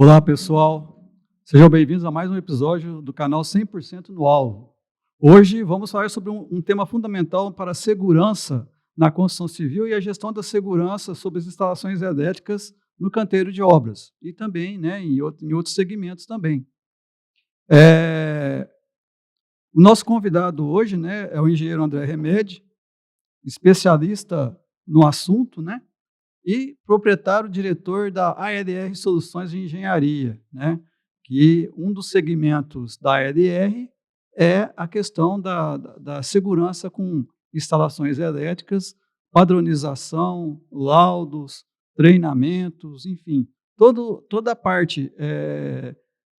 Olá, pessoal. Sejam bem-vindos a mais um episódio do canal 100% no Alvo. Hoje vamos falar sobre um tema fundamental para a segurança na construção civil e a gestão da segurança sobre as instalações elétricas no canteiro de obras e também, em outros segmentos também. O nosso convidado hoje, é o engenheiro André Remedi, especialista no assunto, e proprietário-diretor da ALR Soluções de Engenharia, que um dos segmentos da ALR é a questão da segurança com instalações elétricas, padronização, laudos, treinamentos, enfim, toda a parte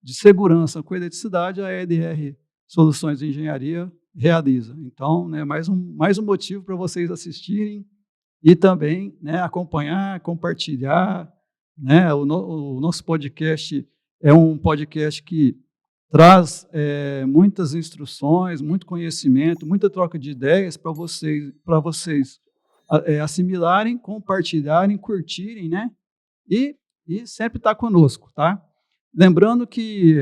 de segurança com eletricidade, a ALR Soluções de Engenharia realiza. Então, mais um motivo para vocês assistirem e também acompanhar, compartilhar. O nosso podcast é um podcast que traz muitas instruções, muito conhecimento, muita troca de ideias para vocês assimilarem, compartilharem, curtirem, e sempre estar conosco, tá? Lembrando que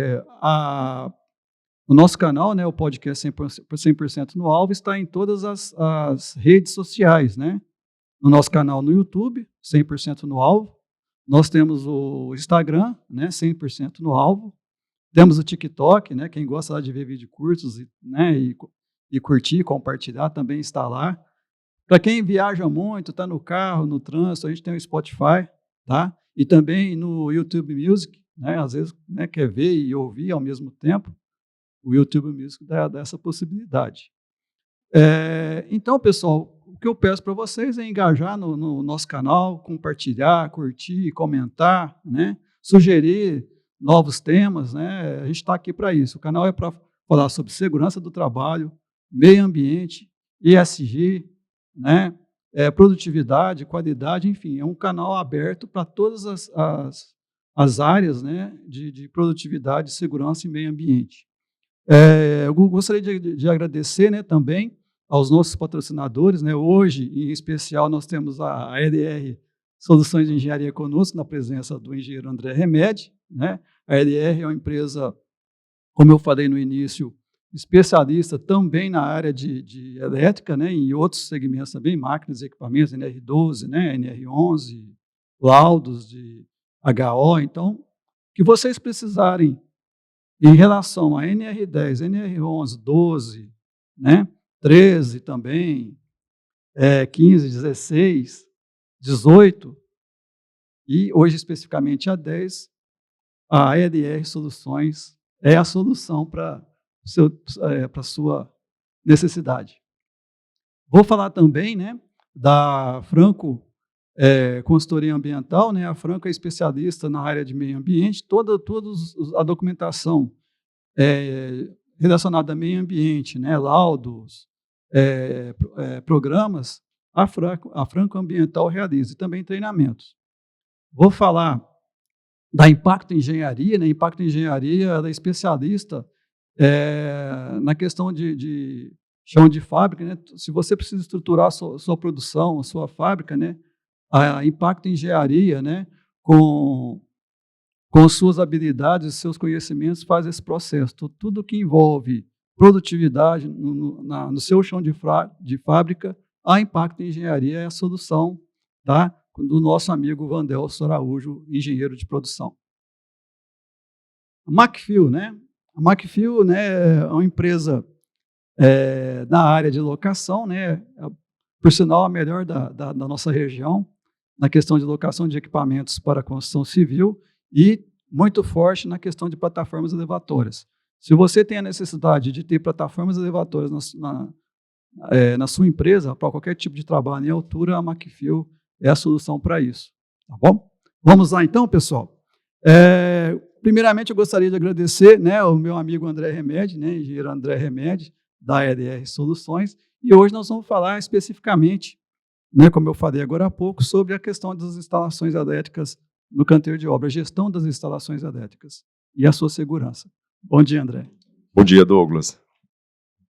o nosso canal, o podcast 100% no Alvo, está em todas as redes sociais, No nosso canal no YouTube, 100% no Alvo. Nós temos o Instagram, 100% no Alvo. Temos o TikTok, quem gosta lá de ver vídeos curtos e curtir, compartilhar, também está lá. Para quem viaja muito, está no carro, no trânsito, a gente tem o Spotify, tá? E também no YouTube Music, às vezes quer ver e ouvir ao mesmo tempo. O YouTube Music dá essa possibilidade. Então, pessoal, o que eu peço para vocês é engajar no nosso canal, compartilhar, curtir, comentar, sugerir novos temas, A gente está aqui para isso. O canal é para falar sobre segurança do trabalho, meio ambiente, ESG, produtividade, qualidade, enfim, é um canal aberto para todas as áreas, de produtividade, segurança e meio ambiente. Eu gostaria de agradecer, também aos nossos patrocinadores. Hoje, em especial, nós temos a ALR Soluções de Engenharia conosco, na presença do engenheiro André Remedi. A ALR é uma empresa, como eu falei no início, especialista também na área de elétrica, em outros segmentos também, máquinas e equipamentos, NR12, NR11, laudos de HO. Então, o que vocês precisarem em relação a NR10, NR11, 12, 13 também, 15, 16, 18 e hoje especificamente a 10, a ALR Soluções é a solução para a sua necessidade. Vou falar também da Franco Consultoria Ambiental. A Franco é especialista na área de meio ambiente, toda a documentação relacionada a meio ambiente, laudos, programas, a Franco Ambiental realiza, e também treinamentos. Vou falar da Impacto Engenharia. Impacto Engenharia, ela é especialista na questão de chão de fábrica. Se você precisa estruturar a sua produção, a sua fábrica, a Impacto Engenharia, com suas habilidades, seus conhecimentos, faz esse processo. Tudo que envolve produtividade no seu chão de fábrica, a Impacto Engenharia é a solução, tá? Do nosso amigo Vandelson Araújo, engenheiro de produção. A Macfil, A Macfil, é uma empresa na área de locação, por sinal a melhor da nossa região, na questão de locação de equipamentos para a construção civil, e muito forte na questão de plataformas elevatórias. Se você tem a necessidade de ter plataformas elevatórias na sua empresa, para qualquer tipo de trabalho em altura, a Macfil é a solução para isso. Tá bom? Vamos lá então, pessoal. Primeiramente, eu gostaria de agradecer o meu amigo André Remedi, engenheiro André Remedi, da ALR Soluções, e hoje nós vamos falar especificamente, como eu falei agora há pouco, sobre a questão das instalações elétricas no canteiro de obra, a gestão das instalações elétricas e a sua segurança. Bom dia, André. Bom dia, Douglas.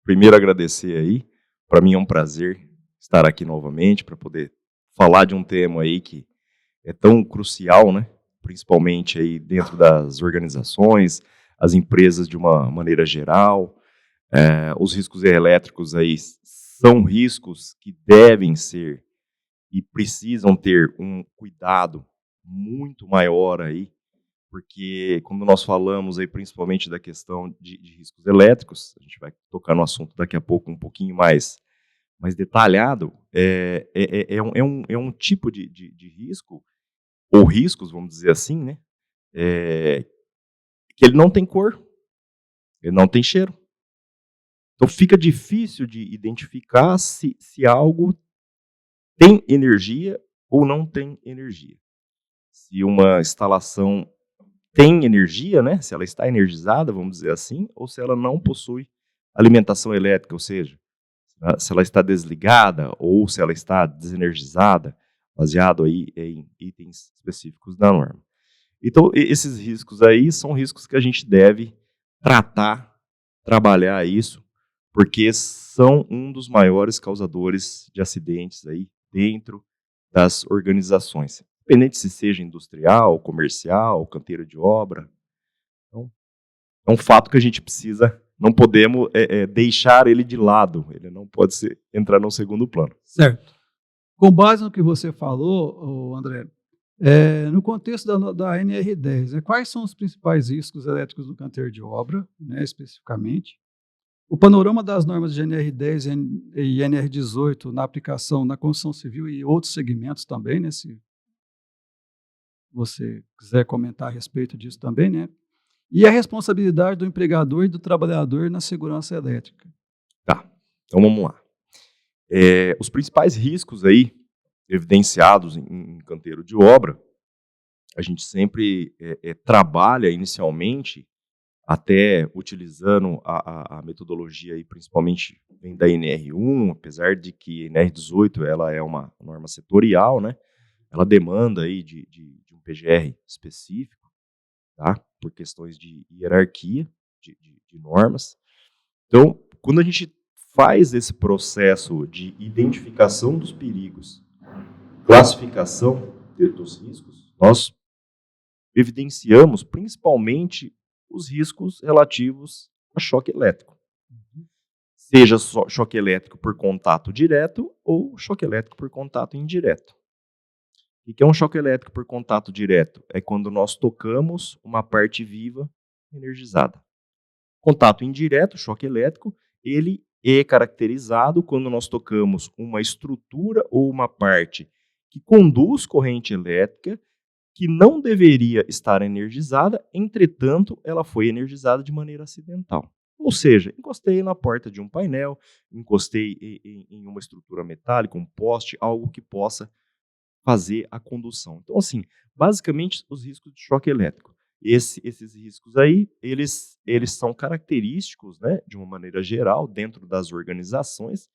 Primeiro, agradecer aí. Para mim é um prazer estar aqui novamente para poder falar de um tema aí que é tão crucial, principalmente aí dentro das organizações, as empresas de uma maneira geral. Os riscos elétricos aí são riscos que devem ser e precisam ter um cuidado muito maior aí, porque quando nós falamos aí principalmente da questão de riscos elétricos, a gente vai tocar no assunto daqui a pouco um pouquinho mais detalhado, é um tipo de risco, ou riscos, vamos dizer assim, né, que ele não tem cor, ele não tem cheiro. Então fica difícil de identificar se algo tem energia ou não tem energia. Se uma instalação tem energia, né, se ela está energizada, vamos dizer assim, ou se ela não possui alimentação elétrica, ou seja, se ela está desligada ou se ela está desenergizada, baseado aí em itens específicos da norma. Então, esses riscos aí são riscos que a gente deve tratar, trabalhar isso, porque são um dos maiores causadores de acidentes aí dentro das organizações, independente se seja industrial, comercial, canteiro de obra. Então, é um fato que a gente precisa, não podemos deixar ele de lado, ele não pode entrar no segundo plano. Certo. Com base no que você falou, André, no contexto da NR10, quais são os principais riscos elétricos no canteiro de obra, né, especificamente? O panorama das normas de NR10 e NR18 na aplicação na construção civil e outros segmentos também, né, se você quiser comentar a respeito disso também, né? E a responsabilidade do empregador e do trabalhador na segurança elétrica. Tá, então vamos lá. Os principais riscos aí evidenciados em canteiro de obra, a gente sempre trabalha inicialmente até utilizando a metodologia aí, principalmente vem da NR1, apesar de que a NR18 ela é uma norma setorial, né? Ela demanda aí de um PGR específico, tá? Por questões de hierarquia de normas. Então, quando a gente faz esse processo de identificação dos perigos, classificação dos riscos, nós evidenciamos principalmente os riscos relativos a choque elétrico. Seja choque elétrico por contato direto ou choque elétrico por contato indireto. O que é um choque elétrico por contato direto? É quando nós tocamos uma parte viva energizada. Contato indireto, choque elétrico, ele é caracterizado quando nós tocamos uma estrutura ou uma parte que conduz corrente elétrica que não deveria estar energizada, entretanto, ela foi energizada de maneira acidental. Ou seja, encostei na porta de um painel, encostei em uma estrutura metálica, um poste, algo que possa fazer a condução. Então, assim, basicamente, os riscos de choque elétrico. Esses riscos aí, eles são característicos, né, de uma maneira geral, dentro das organizações,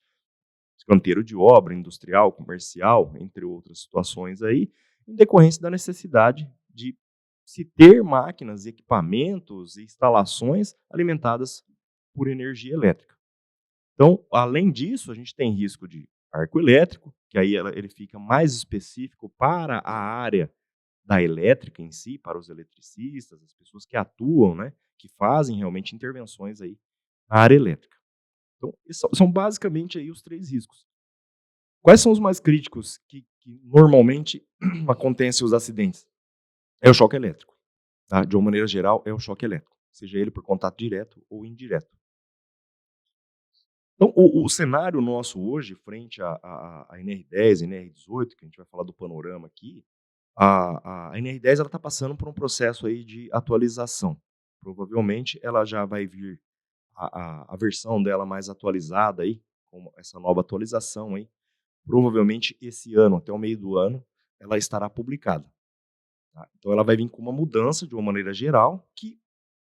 canteiro de obra, industrial, comercial, entre outras situações aí, em decorrência da necessidade de se ter máquinas, equipamentos e instalações alimentadas por energia elétrica. Então, além disso, a gente tem risco de arco elétrico, que aí ele fica mais específico para a área da elétrica em si, para os eletricistas, as pessoas que atuam, né, que fazem realmente intervenções aí na área elétrica. Então, são basicamente aí os 3 riscos. Quais são os mais críticos que normalmente acontecem os acidentes? É o choque elétrico. Tá? De uma maneira geral, é o choque elétrico, seja ele por contato direto ou indireto. Então, o cenário nosso hoje, frente à NR10, NR18, que a gente vai falar do panorama aqui, a NR10 está passando por um processo aí de atualização. Provavelmente ela já vai vir a versão dela mais atualizada aí, com essa nova atualização aí. Provavelmente esse ano, até o meio do ano, ela estará publicada. Tá? Então ela vai vir com uma mudança de uma maneira geral que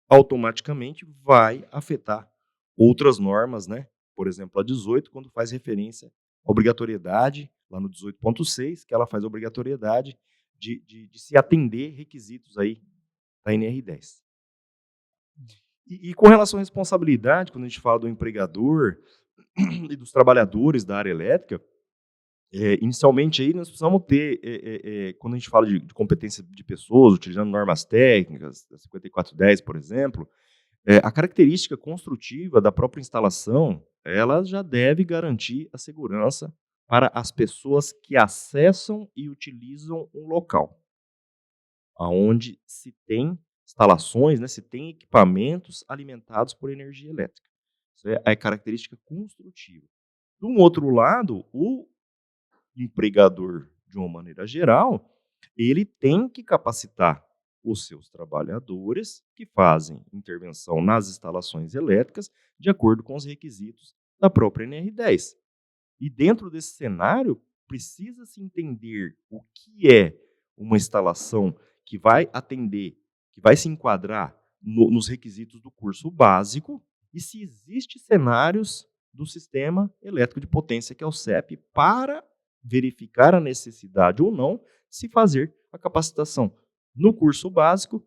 automaticamente vai afetar outras normas, né? Por exemplo, a 18, quando faz referência à obrigatoriedade, lá no 18.6, que ela faz a obrigatoriedade de se atender requisitos aí da NR10. E com relação à responsabilidade, quando a gente fala do empregador e dos trabalhadores da área elétrica, Inicialmente, aí, nós precisamos ter, quando a gente fala de competência de pessoas, utilizando normas técnicas, a 5410, por exemplo, a característica construtiva da própria instalação, ela já deve garantir a segurança para as pessoas que acessam e utilizam um local, aonde se tem instalações, né, se tem equipamentos alimentados por energia elétrica. Isso é a característica construtiva. De um outro lado, o empregador, de uma maneira geral, ele tem que capacitar os seus trabalhadores que fazem intervenção nas instalações elétricas de acordo com os requisitos da própria NR10. E dentro desse cenário, precisa-se entender o que é uma instalação que vai atender, que vai se enquadrar nos requisitos do curso básico e se existe cenários do sistema elétrico de potência, que é o CEP, para verificar a necessidade ou não de se fazer a capacitação no curso básico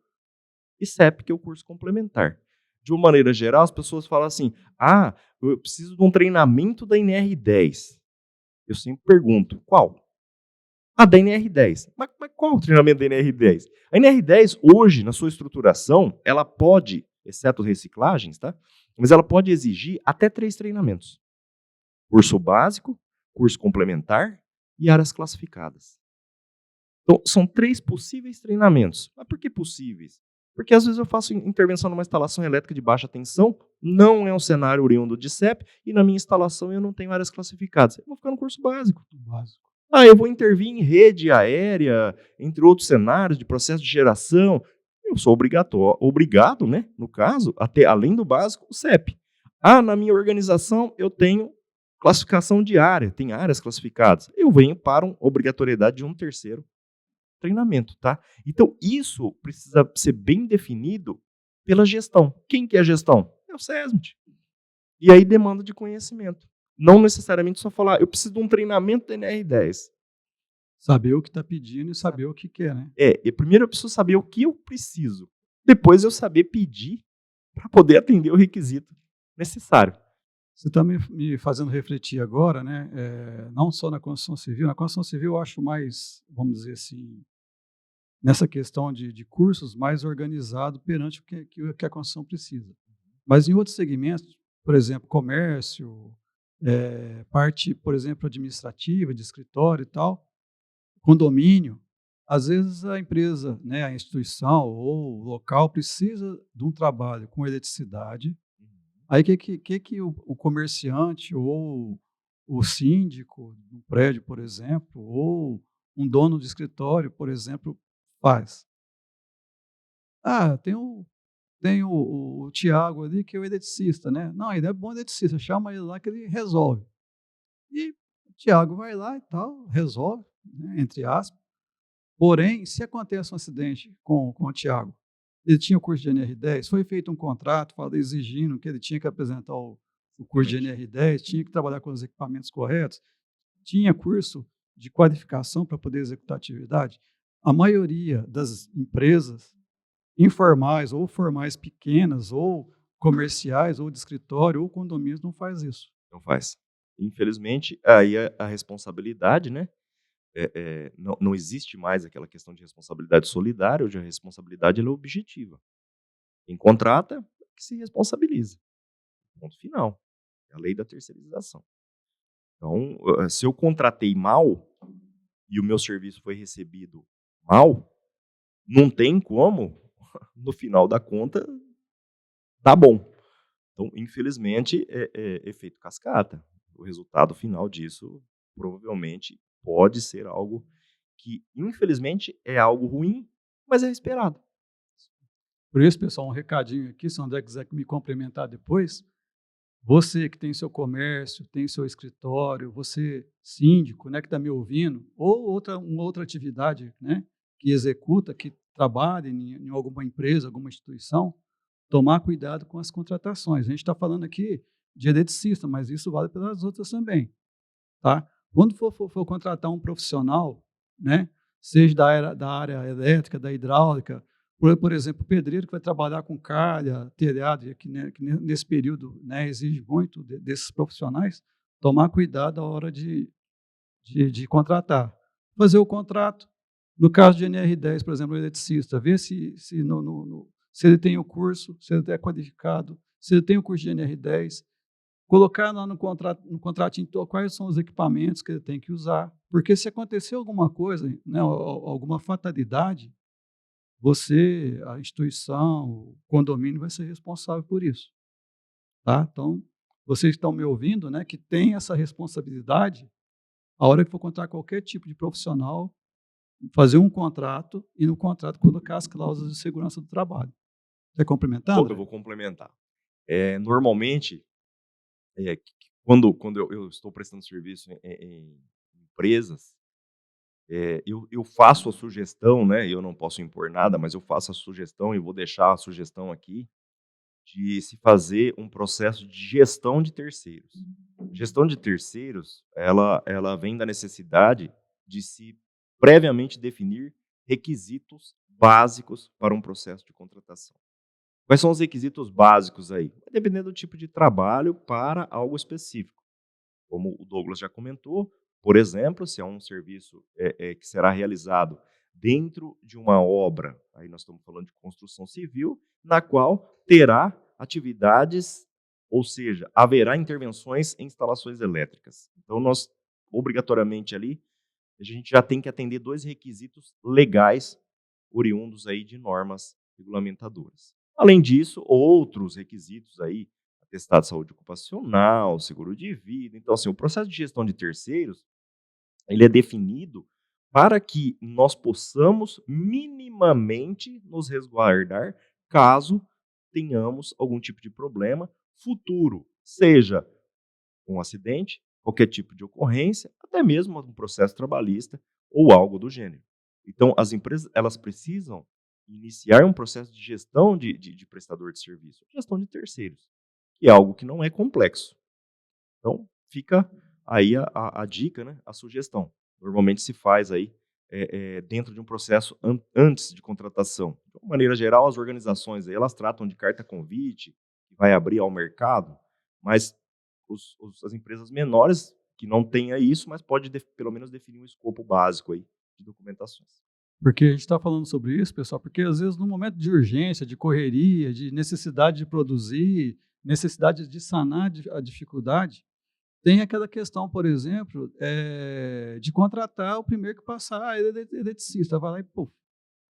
e CEP, que é o curso complementar. De uma maneira geral, as pessoas falam assim: eu preciso de um treinamento da NR10. Eu sempre pergunto, qual? Da NR10. Mas qual o treinamento da NR10? A NR10, hoje, na sua estruturação, ela pode, exceto reciclagens, tá? Mas ela pode exigir até 3 treinamentos. Curso básico, curso complementar e áreas classificadas. Então, são 3 possíveis treinamentos. Mas por que possíveis? Porque às vezes eu faço intervenção numa instalação elétrica de baixa tensão, não é um cenário oriundo de CEP, e na minha instalação eu não tenho áreas classificadas. Eu vou ficar no curso básico. Eu vou intervir em rede aérea, entre outros cenários de processo de geração. Eu sou obrigado, né, no caso, a ter, além do básico, o CEP. Na minha organização eu tenho classificação de área, tem áreas classificadas. Eu venho para uma obrigatoriedade de um terceiro treinamento, tá? Então, isso precisa ser bem definido pela gestão. Quem que é a gestão? É o SESMIT. E aí demanda de conhecimento. Não necessariamente só falar, eu preciso de um treinamento da NR10. Saber o que está pedindo e saber o que quer, né? Primeiro eu preciso saber o que eu preciso. Depois eu saber pedir para poder atender o requisito necessário. Você está me fazendo refletir agora, né? Não só na construção civil. Na construção civil eu acho mais, vamos dizer assim, nessa questão de cursos mais organizado perante o que a construção precisa. Mas em outros segmentos, por exemplo, comércio, parte, por exemplo, administrativa, de escritório e tal, condomínio, às vezes a empresa, né, a instituição ou o local precisa de um trabalho com eletricidade. Aí que o comerciante ou o síndico do prédio, por exemplo, ou um dono de escritório, por exemplo, faz? Tem o Tiago ali, que é o eletricista, né? Não, ele é bom eletricista, chama ele lá que ele resolve. E o Tiago vai lá e tal, resolve, né, entre aspas. Porém, se acontece um acidente com o Tiago, ele tinha o curso de NR10, foi feito um contrato exigindo que ele tinha que apresentar o curso de NR10, tinha que trabalhar com os equipamentos corretos, tinha curso de qualificação para poder executar a atividade. A maioria das empresas informais ou formais pequenas, ou comerciais, ou de escritório, ou condomínios, não faz isso. Não faz. Infelizmente, aí a responsabilidade, né? Não existe mais aquela questão de responsabilidade solidária, hoje a responsabilidade ela é objetiva. Quem contrata, que se responsabiliza. Ponto final. É a lei da terceirização. Então, se eu contratei mal e o meu serviço foi recebido mal, não tem como, no final da conta, tá bom. Então, infelizmente, é efeito cascata. O resultado final disso provavelmente pode ser algo que, infelizmente, é algo ruim, mas é esperado. Por isso, pessoal, um recadinho aqui, se o André quiser me complementar depois, você que tem seu comércio, tem seu escritório, você síndico, né, que está me ouvindo, ou uma outra atividade, né, que executa, que trabalha em alguma empresa, alguma instituição, tomar cuidado com as contratações. A gente está falando aqui de eletricista, mas isso vale pelas outras também, tá? Quando for contratar um profissional, né, seja da área elétrica, da hidráulica, por exemplo, o pedreiro que vai trabalhar com calha, telhado, que nesse período, né, exige muito desses profissionais, tomar cuidado à hora de de contratar. Fazer o contrato. No caso de NR10, por exemplo, o eletricista, ver se, se ele tem o curso, se ele é qualificado, se ele tem o curso de NR10, colocar lá no contratinho quais são os equipamentos que ele tem que usar, porque se acontecer alguma coisa, né, alguma fatalidade, você, a instituição, o condomínio vai ser responsável por isso, tá? Então, vocês estão me ouvindo, né, que tem essa responsabilidade, a hora que for contratar qualquer tipo de profissional, fazer um contrato e no contrato colocar as cláusulas de segurança do trabalho. Quer complementar, Eu André? vou complementar. Normalmente, quando eu estou prestando serviço em empresas, eu faço a sugestão, né? Eu não posso impor nada, mas eu faço a sugestão e vou deixar a sugestão aqui de se fazer um processo de gestão de terceiros. Gestão de terceiros, ela vem da necessidade de se previamente definir requisitos básicos para um processo de contratação. Quais são os requisitos básicos aí? Vai depender do tipo de trabalho para algo específico. Como o Douglas já comentou, por exemplo, se é um serviço que será realizado dentro de uma obra, aí nós estamos falando de construção civil, na qual terá atividades, ou seja, haverá intervenções em instalações elétricas. Então, nós, obrigatoriamente ali, a gente já tem que atender 2 requisitos legais oriundos aí de normas regulamentadoras. Além disso, outros requisitos aí, atestado de saúde ocupacional, seguro de vida. Então, assim, o processo de gestão de terceiros, ele é definido para que nós possamos minimamente nos resguardar caso tenhamos algum tipo de problema futuro, seja um acidente, qualquer tipo de ocorrência, até mesmo um processo trabalhista ou algo do gênero. Então, as empresas elas precisam iniciar um processo de gestão de prestador de serviço, gestão de terceiros, que é algo que não é complexo. Então, fica aí a dica, né, a sugestão. Normalmente se faz aí dentro de um processo antes de contratação. De uma maneira geral, as organizações aí, elas tratam de carta convite, que vai abrir ao mercado, mas as empresas menores que não tenha isso, mas pode pelo menos definir um escopo básico aí de documentações. Porque a gente está falando sobre isso, pessoal, porque às vezes no momento de urgência, de correria, de necessidade de produzir, necessidade de sanar a dificuldade, tem aquela questão, por exemplo, de contratar o primeiro que passar, ele é eletricista, vai lá e pô.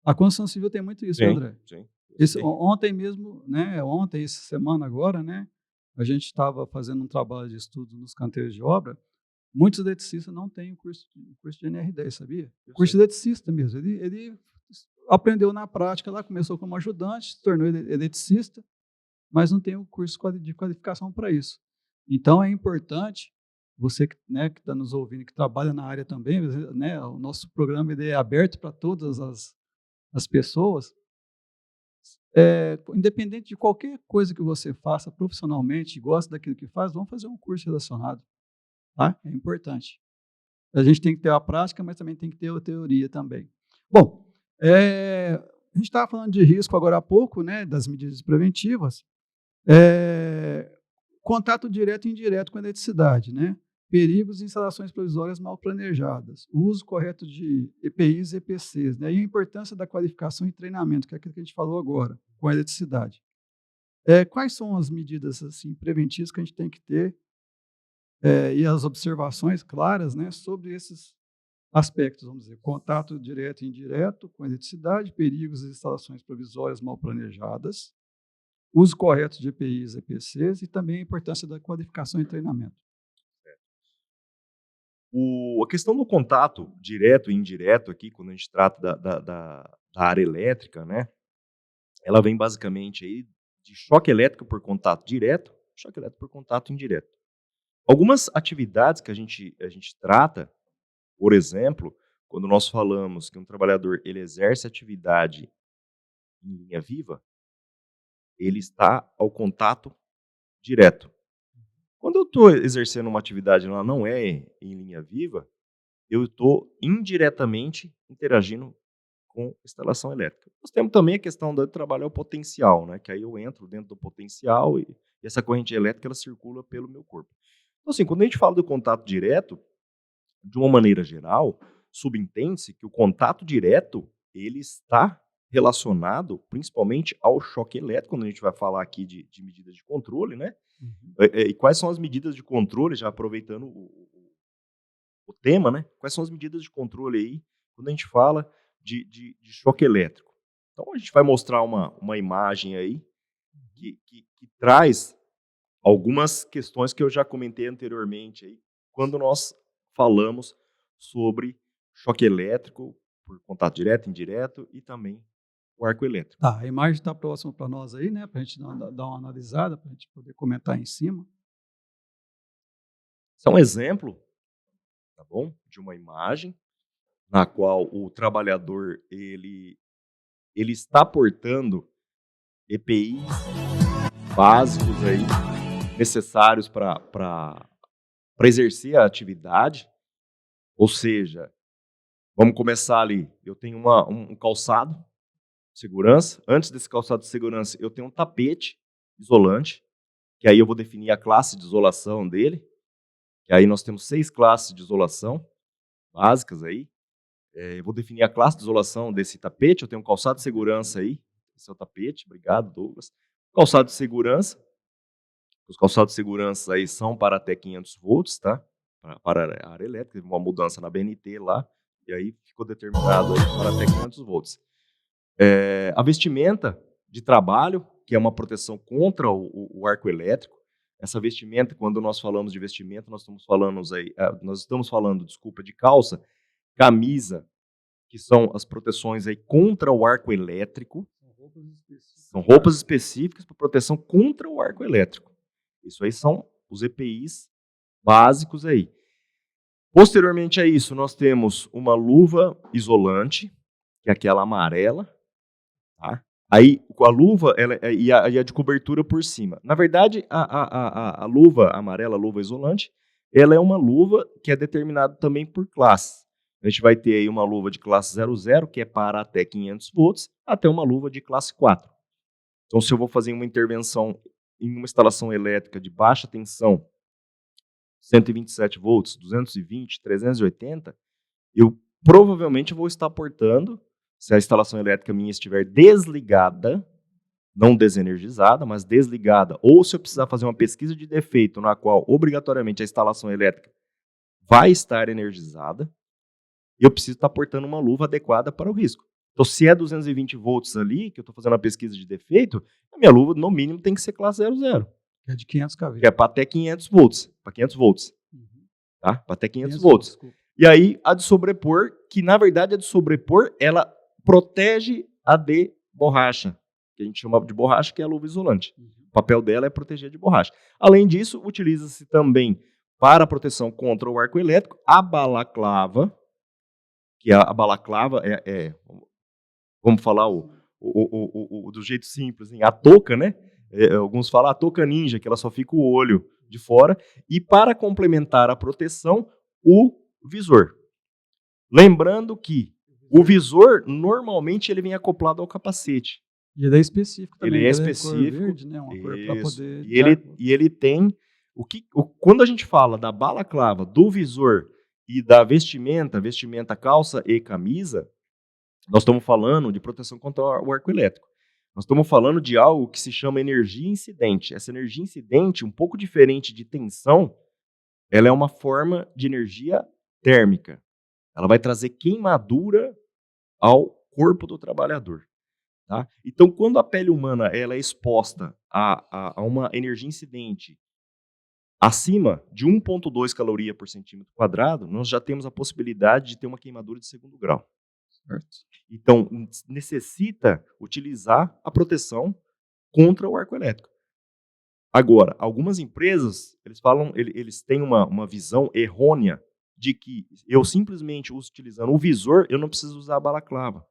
A construção civil tem muito isso, né, Sim, André? sim. Ontem mesmo, né, ontem, essa semana agora, né, a gente estava fazendo um trabalho de estudo nos canteiros de obra. Muitos eletricistas não têm o curso de NR10, sabia? Eu Curso de sei. eletricista mesmo. Ele aprendeu na prática lá, começou como ajudante, se tornou eletricista, mas não tem o curso de qualificação para isso. Então é importante, você né, que está nos ouvindo, que trabalha na área também, né, o nosso programa ele é aberto para todas as pessoas, independente de qualquer coisa que você faça profissionalmente, gosta daquilo que faz, vamos fazer um curso relacionado. Tá? É importante. A gente tem que ter a prática, mas também tem que ter a teoria também. Bom, a gente estava falando de risco agora há pouco, né, das medidas preventivas. Contato direto e indireto com a eletricidade, né? Perigos de instalações provisórias mal planejadas, o uso correto de EPIs e EPCs, né? E a importância da qualificação e treinamento, que é aquilo que a gente falou agora, com a eletricidade. Quais são as medidas assim, preventivas que a gente tem que ter e as observações claras, né, sobre esses aspectos, vamos dizer, contato direto e indireto com a eletricidade, perigos das instalações provisórias mal planejadas, uso correto de EPIs e EPCs e também a importância da qualificação e treinamento. A questão do contato direto e indireto aqui, quando a gente trata da área elétrica, né, ela vem basicamente aí de choque elétrico por contato direto, choque elétrico por contato indireto. Algumas atividades que a gente trata, por exemplo, quando nós falamos que um trabalhador ele exerce atividade em linha viva, ele está ao contato direto. Quando eu estou exercendo uma atividade e ela não é em linha viva, eu estou indiretamente interagindo com instalação elétrica. Nós temos também a questão do trabalho ao potencial, né? Que aí eu entro dentro do potencial e essa corrente elétrica ela circula pelo meu corpo. Então, assim, quando a gente fala do contato direto, de uma maneira geral, subentende-se que o contato direto ele está relacionado principalmente ao choque elétrico, quando a gente vai falar aqui de medidas de controle, né? Uhum. E quais são as medidas de controle, já aproveitando o tema, né? Quais são as medidas de controle aí quando a gente fala de choque elétrico? Então a gente vai mostrar uma imagem aí que traz algumas questões que eu já comentei anteriormente aí, quando nós falamos sobre choque elétrico por contato direto, indireto e também o arco elétrico. Tá, a imagem está próxima para nós aí, né? Para a gente dar uma analisada, para a gente poder comentar em cima. Esse é um exemplo, tá bom, de uma imagem na qual o trabalhador ele está portando EPIs básicos aí necessários para exercer a atividade, ou seja, vamos começar ali. Eu tenho um calçado de segurança. Antes desse calçado de segurança, eu tenho um tapete isolante, que aí eu vou definir a classe de isolação dele. Que aí nós temos 6 classes de isolação básicas aí. Eu vou definir a classe de isolação desse tapete. Eu tenho um calçado de segurança aí. Esse é o tapete. Obrigado, Douglas. Calçado de segurança. Os calçados de segurança aí são para até 500 volts, tá? Para a área elétrica. Teve uma mudança na BNT lá. E aí ficou determinado aí para até 500 volts. A vestimenta de trabalho, que é uma proteção contra o arco elétrico. Essa vestimenta, quando nós falamos de vestimenta, nós estamos falando, desculpa, de calça, camisa, que são as proteções aí contra o arco elétrico. São roupas específicas para proteção contra o arco elétrico. Isso aí são os EPIs básicos aí. Posteriormente a isso, nós temos uma luva isolante, que é aquela amarela, tá? Aí a luva e a de cobertura por cima. Na verdade, a luva amarela, a luva isolante, ela é uma luva que é determinada também por classe. A gente vai ter aí uma luva de classe 00, que é para até 500 volts, até uma luva de classe 4. Então, se eu vou fazer uma intervenção em uma instalação elétrica de baixa tensão, 127 volts, 220, 380, eu provavelmente vou estar portando, se a instalação elétrica minha estiver desligada, não desenergizada, mas desligada, ou se eu precisar fazer uma pesquisa de defeito na qual obrigatoriamente a instalação elétrica vai estar energizada, eu preciso estar portando uma luva adequada para o risco. Então, se é 220 volts ali, que eu estou fazendo a pesquisa de defeito, a minha luva, no mínimo, tem que ser classe 00. Que é de 500 kV. Que é para até 500 volts. Para 500 volts. Uhum. Tá? Para até 500 500 volts. desculpa. E aí, a de sobrepor, que na verdade a de sobrepor, ela protege a de borracha, que a gente chama de borracha, que é a luva isolante. Uhum. O papel dela é proteger de borracha. Além disso, utiliza-se também para a proteção contra o arco elétrico, a balaclava, que a balaclava vamos falar do jeito simples, a touca, né? Alguns falam a touca ninja, que ela só fica o olho de fora, e para complementar a proteção, o visor. Lembrando que o visor, normalmente, ele vem acoplado ao capacete. E ele é específico também. Ele é Cor específico. verde, né? Uma cor para poder... E ele tem... Quando a gente fala da balaclava, do visor e da vestimenta, calça e camisa, nós estamos falando de proteção contra o arco elétrico. Nós estamos falando de algo que se chama energia incidente. Essa energia incidente, um pouco diferente de tensão, ela é uma forma de energia térmica. Ela vai trazer queimadura ao corpo do trabalhador. Tá? Então, quando a pele humana ela é exposta a uma energia incidente acima de 1,2 caloria por centímetro quadrado, nós já temos a possibilidade de ter uma queimadura de 2º grau. Certo? Então, necessita utilizar a proteção contra o arco elétrico. Agora, algumas empresas, eles têm uma visão errônea de que eu simplesmente utilizando o visor, eu não preciso usar a balaclava.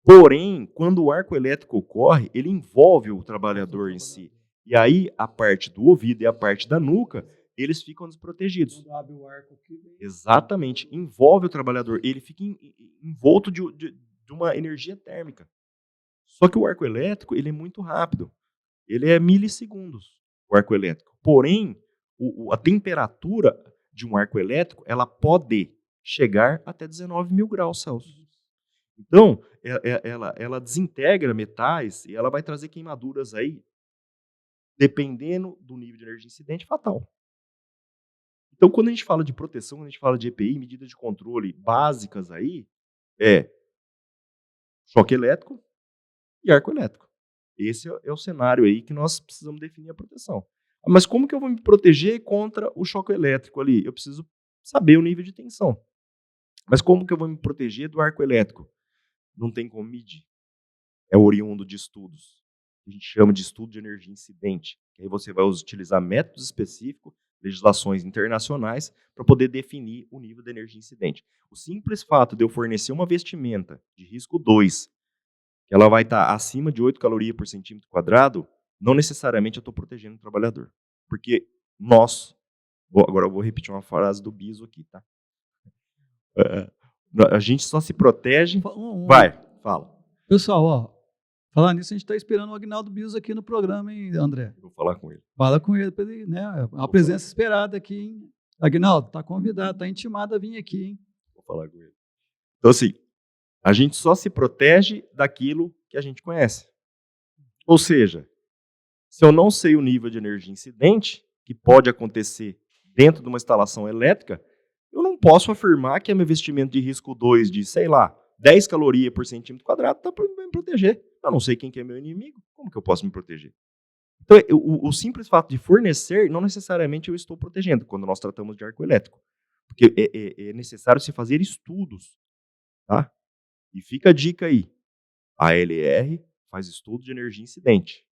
Porém, quando o arco elétrico ocorre, ele envolve o trabalhador em si. E aí, a parte do ouvido e a parte da nuca, eles ficam desprotegidos. Quando abre o arco aqui, Exatamente. Envolve o trabalhador. Ele fica envolto de uma energia térmica. Só que o arco elétrico, ele é muito rápido. Ele é milissegundos, o arco elétrico. Porém, a temperatura de um arco elétrico, ela pode chegar até 19 mil graus Celsius. Então, ela desintegra metais e ela vai trazer queimaduras aí, dependendo do nível de energia incidente, fatal. Então, quando a gente fala de proteção, quando a gente fala de EPI, medidas de controle básicas aí, é choque elétrico e arco elétrico. Esse é o cenário aí que nós precisamos definir a proteção. Mas como que eu vou me proteger contra o choque elétrico ali? Eu preciso saber o nível de tensão. Mas como que eu vou me proteger do arco elétrico? Não tem como medir. É oriundo de estudos. A gente chama de estudo de energia incidente. Que aí você vai utilizar métodos específicos, legislações internacionais, para poder definir o nível de energia incidente. O simples fato de eu fornecer uma vestimenta de risco 2, que ela vai estar acima de 8 calorias por centímetro quadrado, não necessariamente eu estou protegendo o trabalhador. Porque agora eu vou repetir uma frase do Biso aqui, tá? A gente só se protege... Vai, fala. Pessoal, ó, falar nisso, a gente está esperando o Agnaldo Biso aqui no programa, hein, André? Vou falar com ele. Fala com ele, para ele, né? É uma presença esperada aqui, hein? Agnaldo, está convidado, está intimado a vir aqui, hein? Vou falar com ele. Então, assim, a gente só se protege daquilo que a gente conhece. Ou seja, se eu não sei o nível de energia incidente, que pode acontecer dentro de uma instalação elétrica, eu não posso afirmar que é meu investimento de risco 2 de, sei lá, 10 calorias por centímetro quadrado está para me proteger. Eu não sei quem que é meu inimigo, como que eu posso me proteger? Então, o simples fato de fornecer, não necessariamente eu estou protegendo, quando nós tratamos de arco elétrico. Porque é necessário se fazer estudos. Tá? E fica a dica aí. A ALR faz estudo de energia incidente.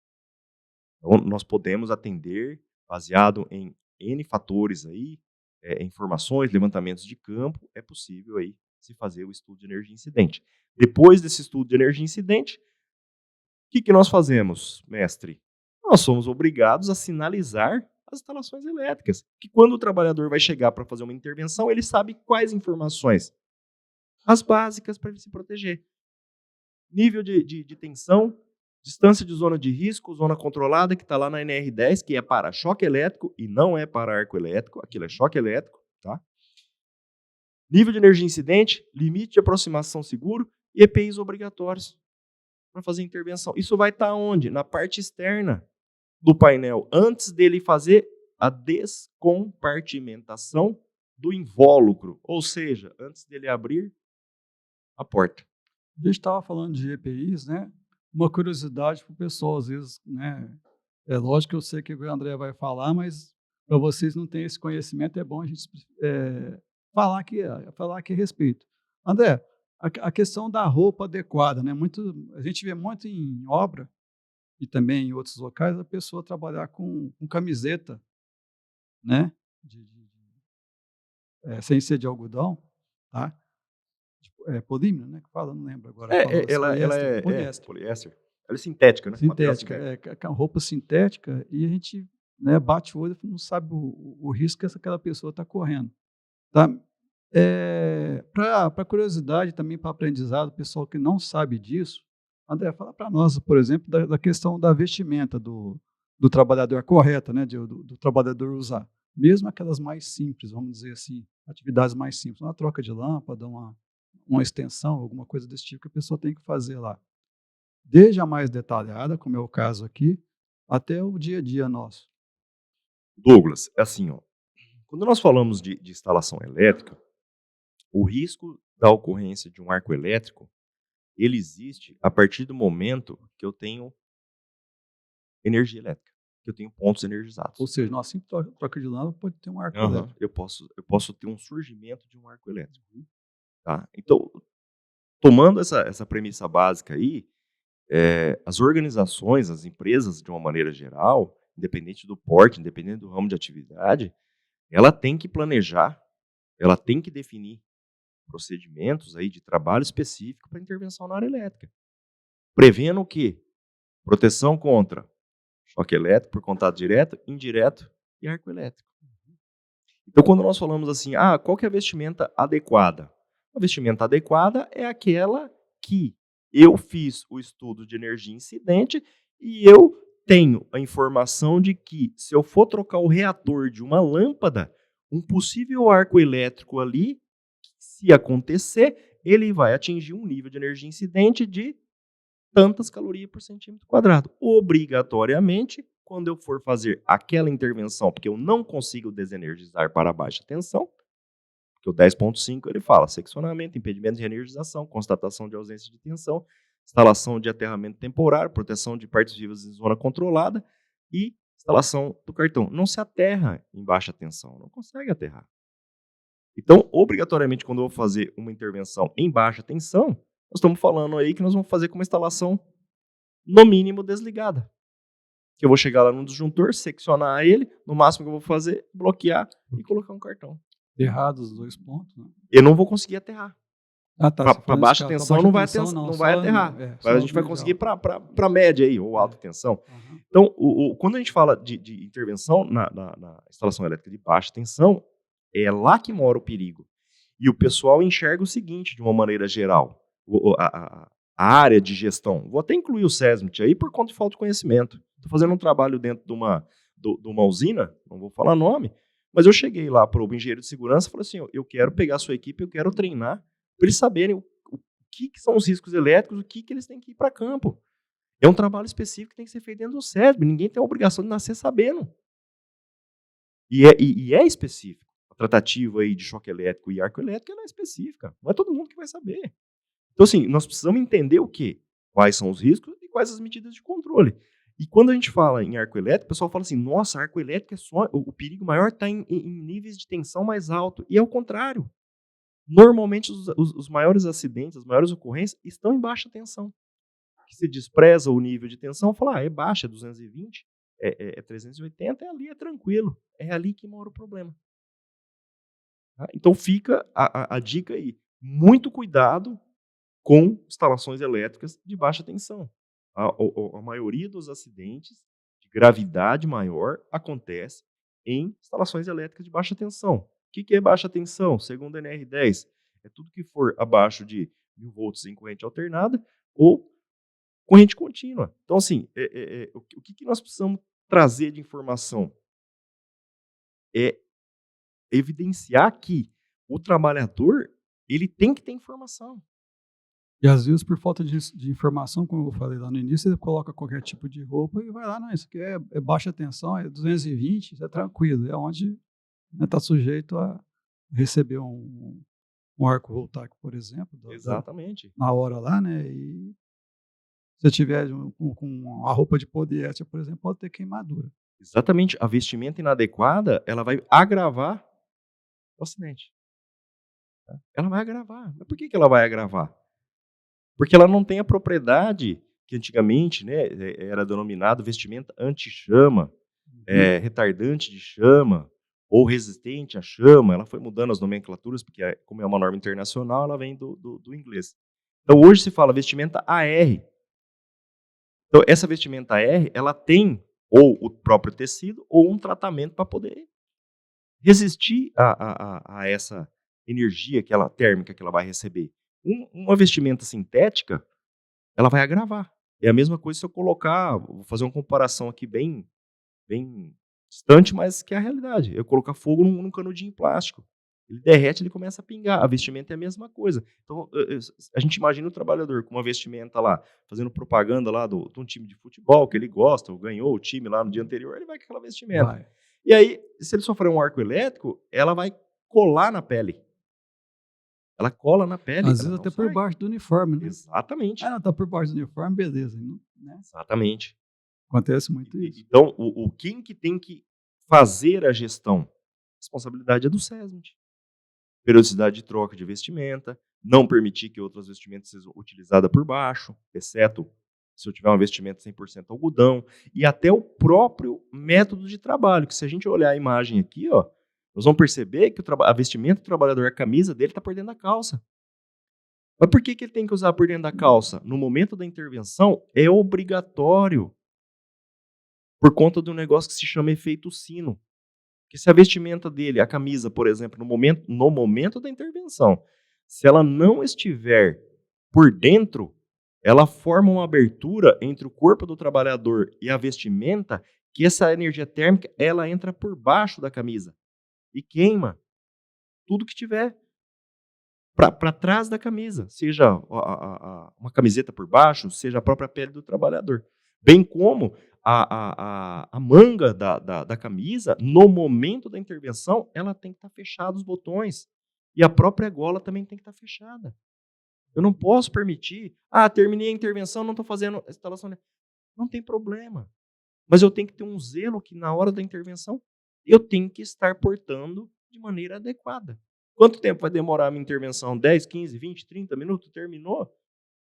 Então, nós podemos atender, baseado em N fatores aí, informações, levantamentos de campo, é possível aí se fazer o estudo de energia incidente. Depois desse estudo de energia incidente, o que nós fazemos, mestre? Nós somos obrigados a sinalizar as instalações elétricas. Que quando o trabalhador vai chegar para fazer uma intervenção, ele sabe quais informações? As básicas para ele se proteger. Nível de tensão, distância de zona de risco, zona controlada, que está lá na NR10, que é para choque elétrico e não é para arco elétrico. Aquilo é choque elétrico. Tá? Nível de energia incidente, limite de aproximação seguro e EPIs obrigatórios para fazer intervenção. Isso vai estar onde? Na parte externa do painel, antes dele fazer a descompartimentação do invólucro, ou seja, antes dele abrir a porta. A gente estava falando de EPIs, né? Uma curiosidade para o pessoal, às vezes, né? É lógico que eu sei que o André vai falar, mas para vocês não terem esse conhecimento, é bom a gente falar aqui a respeito. André, a questão da roupa adequada, né? A gente vê muito em obra e também em outros locais a pessoa trabalhar com camiseta, né? Sem ser de algodão, tá? Polímero, né? Que fala, não lembro agora. Ela é poliéster. Ela é sintética, né? Sintética, com roupa sintética, e a gente, né, bate o olho e não sabe o risco que aquela pessoa está correndo. Tá? Para curiosidade, também para aprendizado, pessoal que não sabe disso, André, fala para nós, por exemplo, da questão da vestimenta do trabalhador correta, né, do trabalhador usar. Mesmo aquelas mais simples, vamos dizer assim, atividades mais simples, uma troca de lâmpada, uma extensão, alguma coisa desse tipo que a pessoa tem que fazer lá. Desde a mais detalhada, como é o caso aqui, até o dia a dia nosso. Douglas, é assim, ó, quando nós falamos de instalação elétrica, o risco da ocorrência de um arco elétrico, ele existe a partir do momento que eu tenho energia elétrica, que eu tenho pontos energizados. Ou seja, numa simples troca de lâmpada pode ter um arco elétrico. Eu posso ter um surgimento de um arco elétrico. Tá? Então, tomando essa premissa básica aí, as organizações, as empresas, de uma maneira geral, independente do porte, independente do ramo de atividade, ela tem que planejar, ela tem que definir procedimentos aí de trabalho específico para intervenção na área elétrica. Prevendo o quê? Proteção contra choque elétrico por contato direto, indireto e arco elétrico. Então, quando nós falamos assim, qual que é a vestimenta adequada? A vestimenta adequada é aquela que eu fiz o estudo de energia incidente e eu tenho a informação de que, se eu for trocar o reator de uma lâmpada, um possível arco elétrico ali, se acontecer, ele vai atingir um nível de energia incidente de tantas calorias por centímetro quadrado. Obrigatoriamente, quando eu for fazer aquela intervenção, porque eu não consigo desenergizar para baixa tensão, porque o 10.5 ele fala seccionamento, impedimento de reenergização, constatação de ausência de tensão, instalação de aterramento temporário, proteção de partes vivas em zona controlada e instalação do cartão. Não se aterra em baixa tensão, não consegue aterrar. Então, obrigatoriamente, quando eu vou fazer uma intervenção em baixa tensão, nós estamos falando aí que nós vamos fazer com uma instalação, no mínimo, desligada. Que eu vou chegar lá no disjuntor, seccionar ele, no máximo que eu vou fazer, bloquear e colocar um cartão. Errados os 2 pontos, né? Eu não vou conseguir aterrar. Ah, tá. Para baixa tensão não vai aterrar. A gente vai conseguir para média aí, ou alta tensão. Uhum. Então, quando a gente fala de intervenção na instalação elétrica de baixa tensão, é lá que mora o perigo. E o pessoal enxerga o seguinte, de uma maneira geral, a área de gestão. Vou até incluir o SESMIT aí por conta de falta de conhecimento. Estou fazendo um trabalho dentro de uma usina, não vou falar nome, mas eu cheguei lá para o engenheiro de segurança e falei assim, eu quero pegar a sua equipe, eu quero treinar para eles saberem o que são os riscos elétricos, o que eles têm que ir para campo. É um trabalho específico que tem que ser feito dentro do SESB, ninguém tem a obrigação de nascer sabendo. E é específico. A tratativa aí de choque elétrico e arco elétrico ela é específica, não é todo mundo que vai saber. Então, assim, nós precisamos entender o quê? Quais são os riscos e quais as medidas de controle. E quando a gente fala em arco elétrico, o pessoal fala assim, nossa, arco elétrico é só, o perigo maior está em níveis de tensão mais alto. E é o contrário. Normalmente, os maiores acidentes, as maiores ocorrências, estão em baixa tensão. Se despreza o nível de tensão, fala, é baixa, é 220, é 380, é ali, é tranquilo. É ali que mora o problema. Tá? Então, fica a dica aí. Muito cuidado com instalações elétricas de baixa tensão. A maioria dos acidentes de gravidade maior acontece em instalações elétricas de baixa tensão. O que é baixa tensão? Segundo a NR10, é tudo que for abaixo de 1000 volts em corrente alternada ou corrente contínua. Então, assim, o que nós precisamos trazer de informação? É evidenciar que o trabalhador ele tem que ter informação. E às vezes, por falta de informação, como eu falei lá no início, ele coloca qualquer tipo de roupa e vai lá, não, isso aqui é baixa tensão, é 220, isso é tranquilo, é onde está sujeito a receber um arco voltaico, por exemplo, Exatamente. na hora lá, né? E se você tiver com a roupa de poliéster, por exemplo, pode ter queimadura. Exatamente. A vestimenta inadequada, ela vai agravar o acidente. Ela vai agravar. Mas por que ela vai agravar? Porque ela não tem a propriedade que antigamente, né, era denominado vestimenta anti-chama, retardante de chama ou resistente à chama. Ela foi mudando as nomenclaturas, porque como é uma norma internacional, ela vem do inglês. Então hoje se fala vestimenta AR. Então essa vestimenta AR, ela tem ou o próprio tecido ou um tratamento para poder resistir a essa energia térmica que ela vai receber. Uma vestimenta sintética, ela vai agravar. É a mesma coisa se eu colocar, vou fazer uma comparação aqui bem distante, mas que é a realidade. Eu colocar fogo num canudinho plástico. Ele derrete, ele começa a pingar. A vestimenta é a mesma coisa. Então, a gente imagina o trabalhador com uma vestimenta lá, fazendo propaganda lá de um time de futebol que ele gosta, ou ganhou o time lá no dia anterior, ele vai com aquela vestimenta. Vai. E aí, se ele sofrer um arco elétrico, ela vai colar na pele. Ela cola na pele. Às vezes até por baixo do uniforme, né? Exatamente. Ah, não, tá por baixo do uniforme, beleza. Né? Exatamente. Acontece muito isso. Então, quem que tem que fazer a gestão? A responsabilidade é do SESMIT. Periodicidade de troca de vestimenta, não permitir que outras vestimentas sejam utilizadas por baixo, exceto se eu tiver uma vestimenta 100% algodão, e até o próprio método de trabalho, que se a gente olhar a imagem aqui, ó, nós vamos perceber que a vestimenta do trabalhador, a camisa dele está por dentro da calça. Mas por que ele tem que usar por dentro da calça? No momento da intervenção, é obrigatório, por conta de um negócio que se chama efeito sino. Porque se a vestimenta dele, a camisa, por exemplo, no momento da intervenção, se ela não estiver por dentro, ela forma uma abertura entre o corpo do trabalhador e a vestimenta, que essa energia térmica ela entra por baixo da camisa. e queima tudo que tiver para trás da camisa, seja uma camiseta por baixo, seja a própria pele do trabalhador. Bem como a manga da camisa, no momento da intervenção, ela tem que estar fechada os botões. E a própria gola também tem que estar fechada. Eu não posso permitir, terminei a intervenção, não estou fazendo a instalação. Não tem problema. Mas eu tenho que ter um zelo que na hora da intervenção eu tenho que estar portando de maneira adequada. Quanto tempo vai demorar a minha intervenção? 10, 15, 20, 30 minutos? Terminou?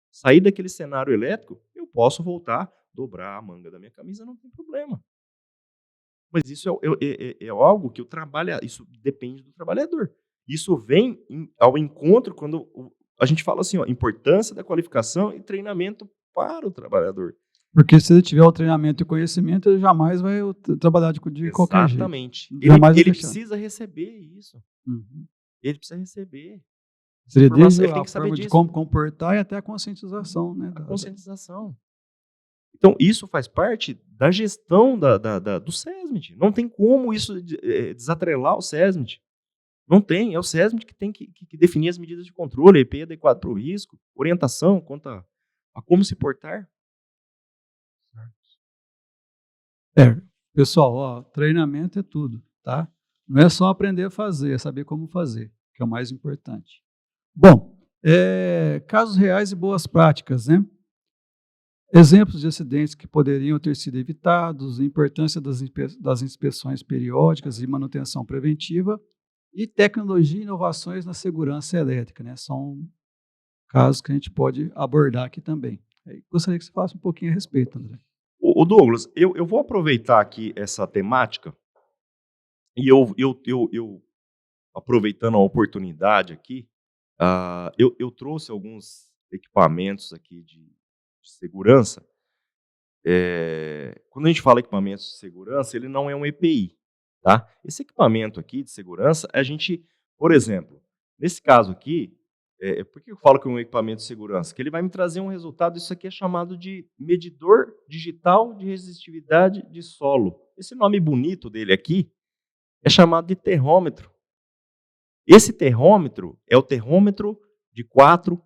Sair daquele cenário elétrico, eu posso voltar, dobrar a manga da minha camisa, não tem problema. Mas isso é algo que isso depende do trabalhador. Isso vem ao encontro quando a gente fala assim, importância da qualificação e treinamento para o trabalhador. Porque se ele tiver o treinamento e conhecimento, ele jamais vai trabalhar de qualquer jeito. Exatamente. Jamais Ele precisa receber isso. Uhum. Ele precisa receber. Seria desde Ele tem a que saber forma de disso. como comportar e até a conscientização, né? A conscientização. Então, isso faz parte da gestão do SESMIT. Não tem como isso desatrelar o SESMIT. Não tem. É o SESMIT que tem que definir as medidas de controle, EPI adequado para o risco, orientação quanto a como se portar. Pessoal, treinamento é tudo, tá? Não é só aprender a fazer, é saber como fazer, que é o mais importante. Bom, casos reais e boas práticas, né? Exemplos de acidentes que poderiam ter sido evitados, importância das inspeções periódicas e manutenção preventiva e tecnologia e inovações na segurança elétrica, né? São casos que a gente pode abordar aqui também. Gostaria que você falasse um pouquinho a respeito, André. O Douglas, eu vou aproveitar aqui essa temática e eu aproveitando a oportunidade aqui, eu trouxe alguns equipamentos aqui de segurança. Quando a gente fala equipamentos de segurança, ele não é um EPI, tá? Esse equipamento aqui de segurança, a gente, por exemplo, nesse caso aqui, por que eu falo que é um equipamento de segurança? Que ele vai me trazer um resultado, isso aqui é chamado de medidor digital de resistividade de solo. Esse nome bonito dele aqui é chamado de terrômetro. Esse terrômetro é o terrômetro de 4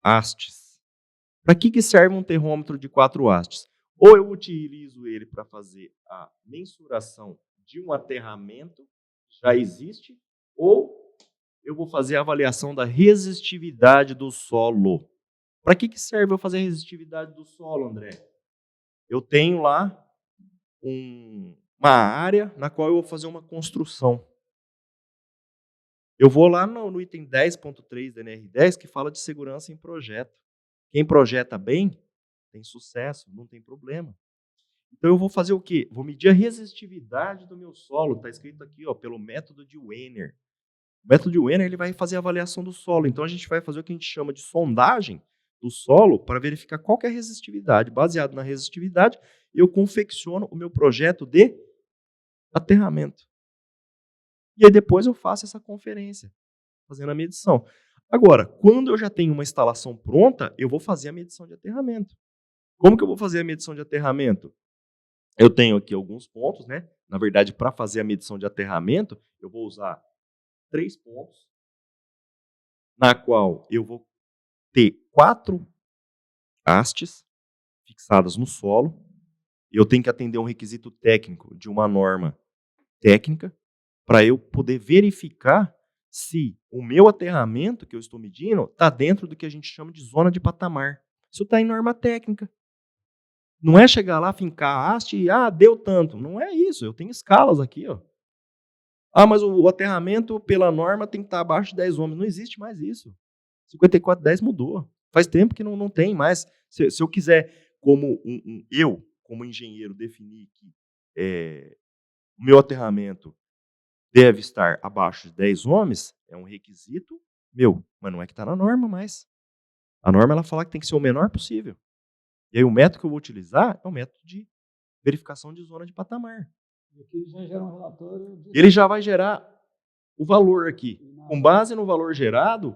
hastes. Para que serve um terrômetro de 4 hastes? Ou eu utilizo ele para fazer a mensuração de um aterramento que já existe, ou eu vou fazer a avaliação da resistividade do solo. Para que serve eu fazer a resistividade do solo, André? Eu tenho lá uma área na qual eu vou fazer uma construção. Eu vou lá no item 10.3 da NR10, que fala de segurança em projeto. Quem projeta bem tem sucesso, não tem problema. Então eu vou fazer o quê? Vou medir a resistividade do meu solo. Está escrito aqui, pelo método de Wenner. O método de Wenner ele vai fazer a avaliação do solo. Então a gente vai fazer o que a gente chama de sondagem do solo para verificar qual que é a resistividade. Baseado na resistividade, eu confecciono o meu projeto de aterramento. E aí depois eu faço essa conferência, fazendo a medição. Agora, quando eu já tenho uma instalação pronta, eu vou fazer a medição de aterramento. Como que eu vou fazer a medição de aterramento? Eu tenho aqui alguns pontos, né? Na verdade, para fazer a medição de aterramento, eu vou usar 3 pontos, na qual eu vou ter 4 hastes fixadas no solo. Eu tenho que atender um requisito técnico de uma norma técnica para eu poder verificar se o meu aterramento que eu estou medindo está dentro do que a gente chama de zona de patamar. Isso está em norma técnica. Não é chegar lá, fincar a haste e, deu tanto. Não é isso. Eu tenho escalas aqui, ó. Mas o aterramento, pela norma, tem que estar abaixo de 10 ohms. Não existe mais isso. 5410 mudou. Faz tempo que não tem mais. Se eu quiser, como como engenheiro, definir que o meu aterramento deve estar abaixo de 10 ohms, é um requisito meu. Mas não é que está na norma mais. A norma ela fala que tem que ser o menor possível. E aí o método que eu vou utilizar é o método de verificação de zona de patamar. Aqui já gera um relatório. Ele já vai gerar o valor aqui. Com base no valor gerado,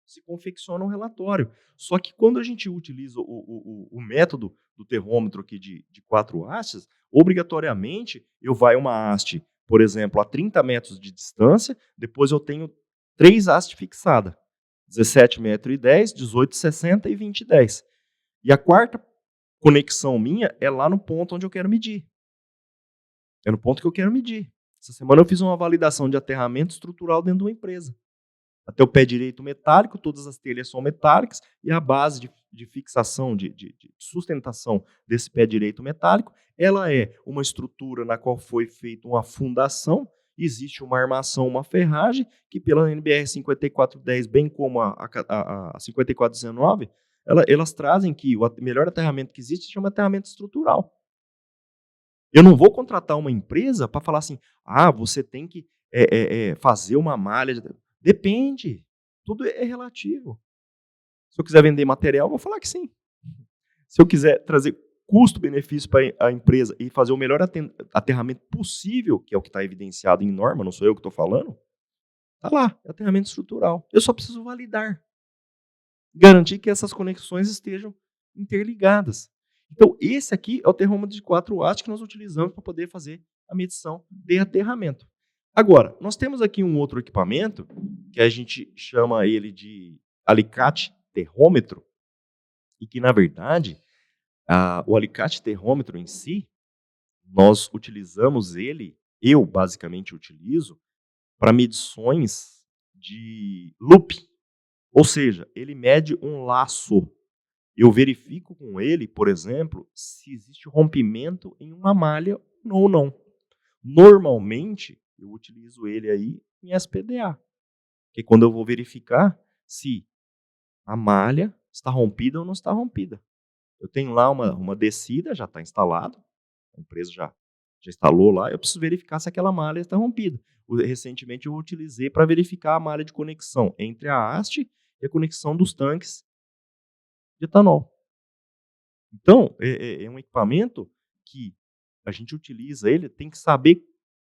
se confecciona um relatório. Só que quando a gente utiliza o método do terrômetro aqui de 4 hastes, obrigatoriamente eu vai uma haste por exemplo, a 30 metros de distância, depois eu tenho 3 hastes fixadas. 17,10 metros, 18,60 e 20,10. E a quarta conexão minha é lá no ponto onde eu quero medir. É no ponto que eu quero medir. Essa semana eu fiz uma validação de aterramento estrutural dentro de uma empresa. Até o pé direito metálico, todas as telhas são metálicas, e a base de fixação, de sustentação desse pé direito metálico, ela é uma estrutura na qual foi feita uma fundação, existe uma armação, uma ferragem, que pela NBR 5410, bem como a 5419, elas trazem que o melhor aterramento que existe se chama aterramento estrutural. Eu não vou contratar uma empresa para falar assim, você tem que fazer uma malha. Depende. Tudo é relativo. Se eu quiser vender material, eu vou falar que sim. Se eu quiser trazer custo-benefício para a empresa e fazer o melhor aterramento possível, que é o que está evidenciado em norma, não sou eu que estou falando, está lá, é aterramento estrutural. Eu só preciso validar. Garantir que essas conexões estejam interligadas. Então, esse aqui é o termômetro de 4 watts que nós utilizamos para poder fazer a medição de aterramento. Agora, nós temos aqui um outro equipamento, que a gente chama ele de alicate terrômetro, e que, na verdade, o alicate terrômetro em si, nós utilizamos ele, eu basicamente utilizo, para medições de loop. Ou seja, ele mede um laço. Eu verifico com ele, por exemplo, se existe rompimento em uma malha ou não. Normalmente, eu utilizo ele aí em SPDA, que é quando eu vou verificar se a malha está rompida ou não está rompida. Eu tenho lá uma descida, já está instalado, a empresa já instalou lá, eu preciso verificar se aquela malha está rompida. Recentemente eu utilizei para verificar a malha de conexão entre a haste e a conexão dos tanques de etanol. Então, é um equipamento que a gente utiliza ele, tem que saber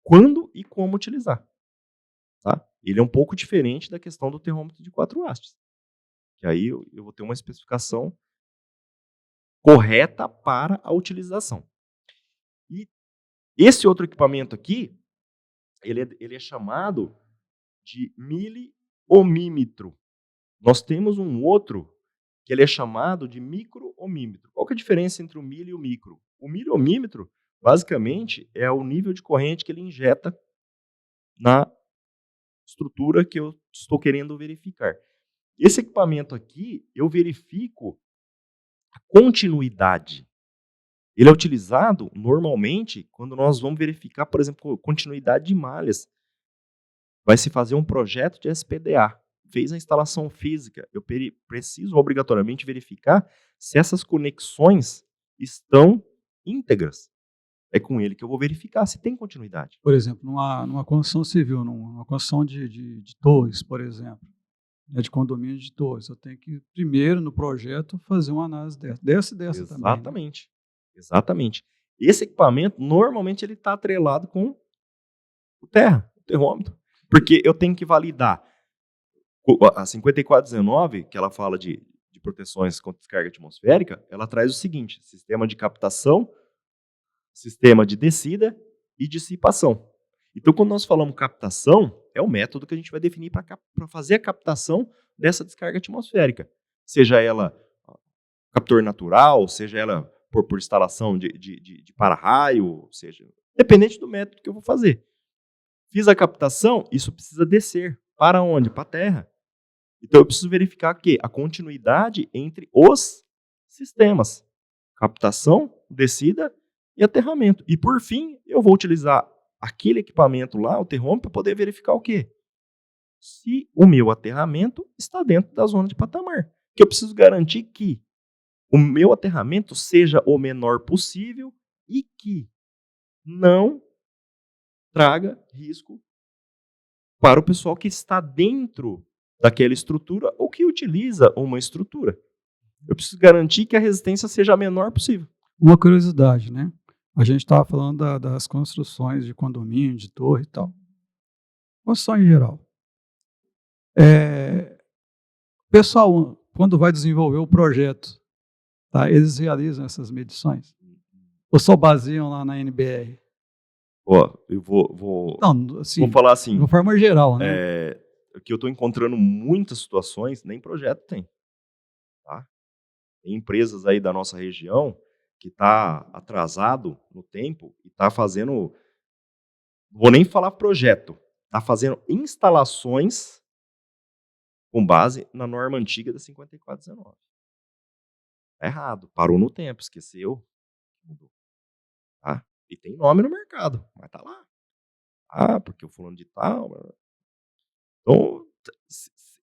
quando e como utilizar. Tá? Ele é um pouco diferente da questão do termômetro de 4 hastes. Que aí eu vou ter uma especificação correta para a utilização. E esse outro equipamento aqui, ele é chamado de miliohmímetro. Nós temos um outro que ele é chamado de micro-ohmímetro. Qual que é a diferença entre o milho e o micro? O miliohmímetro, basicamente, é o nível de corrente que ele injeta na estrutura que eu estou querendo verificar. Esse equipamento aqui, eu verifico a continuidade. Ele é utilizado, normalmente, quando nós vamos verificar, por exemplo, continuidade de malhas. Vai se fazer um projeto de SPDA. Fez a instalação física. Eu preciso obrigatoriamente verificar se essas conexões estão íntegras. É com ele que eu vou verificar se tem continuidade. Por exemplo, numa construção civil, numa construção de torres, por exemplo, de condomínio de torres, eu tenho que, primeiro, no projeto, fazer uma análise dessa também. Exatamente. Né? Exatamente. Esse equipamento, normalmente, ele está atrelado com o terrômetro. Porque eu tenho que validar. A 5419, que ela fala de proteções contra descarga atmosférica, ela traz o seguinte: sistema de captação, sistema de descida e dissipação. Então, quando nós falamos captação, é o método que a gente vai definir para fazer a captação dessa descarga atmosférica. Seja ela captor natural, seja ela por instalação de para-raio, seja, dependente do método que eu vou fazer. Fiz a captação, isso precisa descer. Para onde? Para a terra. Então, eu preciso verificar que a continuidade entre os sistemas. Captação, descida e aterramento. E, por fim, eu vou utilizar aquele equipamento lá, o terrômetro, para poder verificar o quê? Se o meu aterramento está dentro da zona de patamar. Que eu preciso garantir que o meu aterramento seja o menor possível e que não traga risco para o pessoal que está dentro daquela estrutura ou que utiliza uma estrutura. Eu preciso garantir que a resistência seja a menor possível. Uma curiosidade, né? A gente estava falando das construções de condomínio, de torre e tal. Construção em geral. O pessoal, quando vai desenvolver o projeto, tá, eles realizam essas medições? Ou só baseiam lá na NBR? Ó, eu vou Não, vou assim, falar de assim, uma forma geral, né? que eu estou encontrando muitas situações, nem projeto tem, tá? Tem empresas aí da nossa região que está atrasado no tempo e está fazendo, não vou nem falar projeto, está fazendo instalações com base na norma antiga da 5419. Tá errado, parou no tempo, esqueceu, mudou, tá? E tem nome no mercado, mas tá lá. Ah, porque o fulano de tal. Então,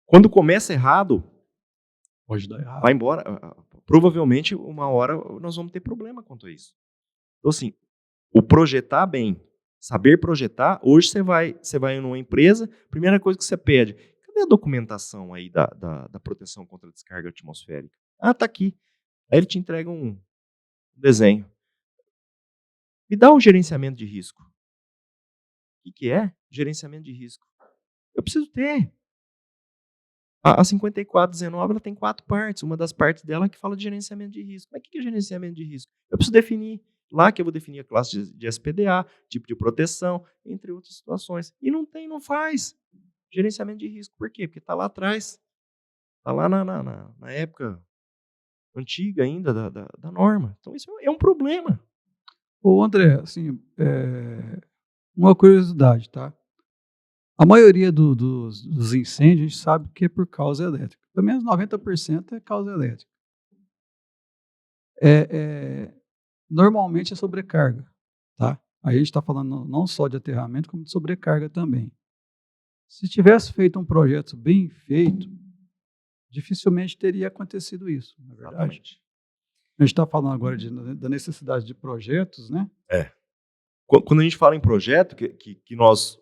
quando começa errado, Pode dar vai errado. embora. Provavelmente, uma hora nós vamos ter problema quanto a isso. Então, assim, o projetar bem, saber projetar. Hoje você vai numa empresa, primeira coisa que você pede: cadê a documentação aí da proteção contra a descarga atmosférica? Ah, tá aqui. Aí ele te entrega um desenho. Me dá um gerenciamento de risco. O que é gerenciamento de risco? Eu preciso ter. A 5419 ela tem 4 partes. Uma das partes dela é que fala de gerenciamento de risco. Mas o que é gerenciamento de risco? Eu preciso definir. Lá que eu vou definir a classe de SPDA, tipo de proteção, entre outras situações. E não tem, não faz. Gerenciamento de risco. Por quê? Porque está lá atrás. Está lá na época antiga ainda da norma. Então isso é um problema. Ô, André, assim, uma curiosidade, tá? A maioria dos incêndios a gente sabe que é por causa elétrica. Pelo menos 90% é causa elétrica. É, é, normalmente é sobrecarga, tá? A gente está falando não só de aterramento, como de sobrecarga também. Se tivesse feito um projeto bem feito, dificilmente teria acontecido isso, na verdade. Exatamente. A gente está falando agora da necessidade de projetos, né? É. Quando a gente fala em projeto, que nós.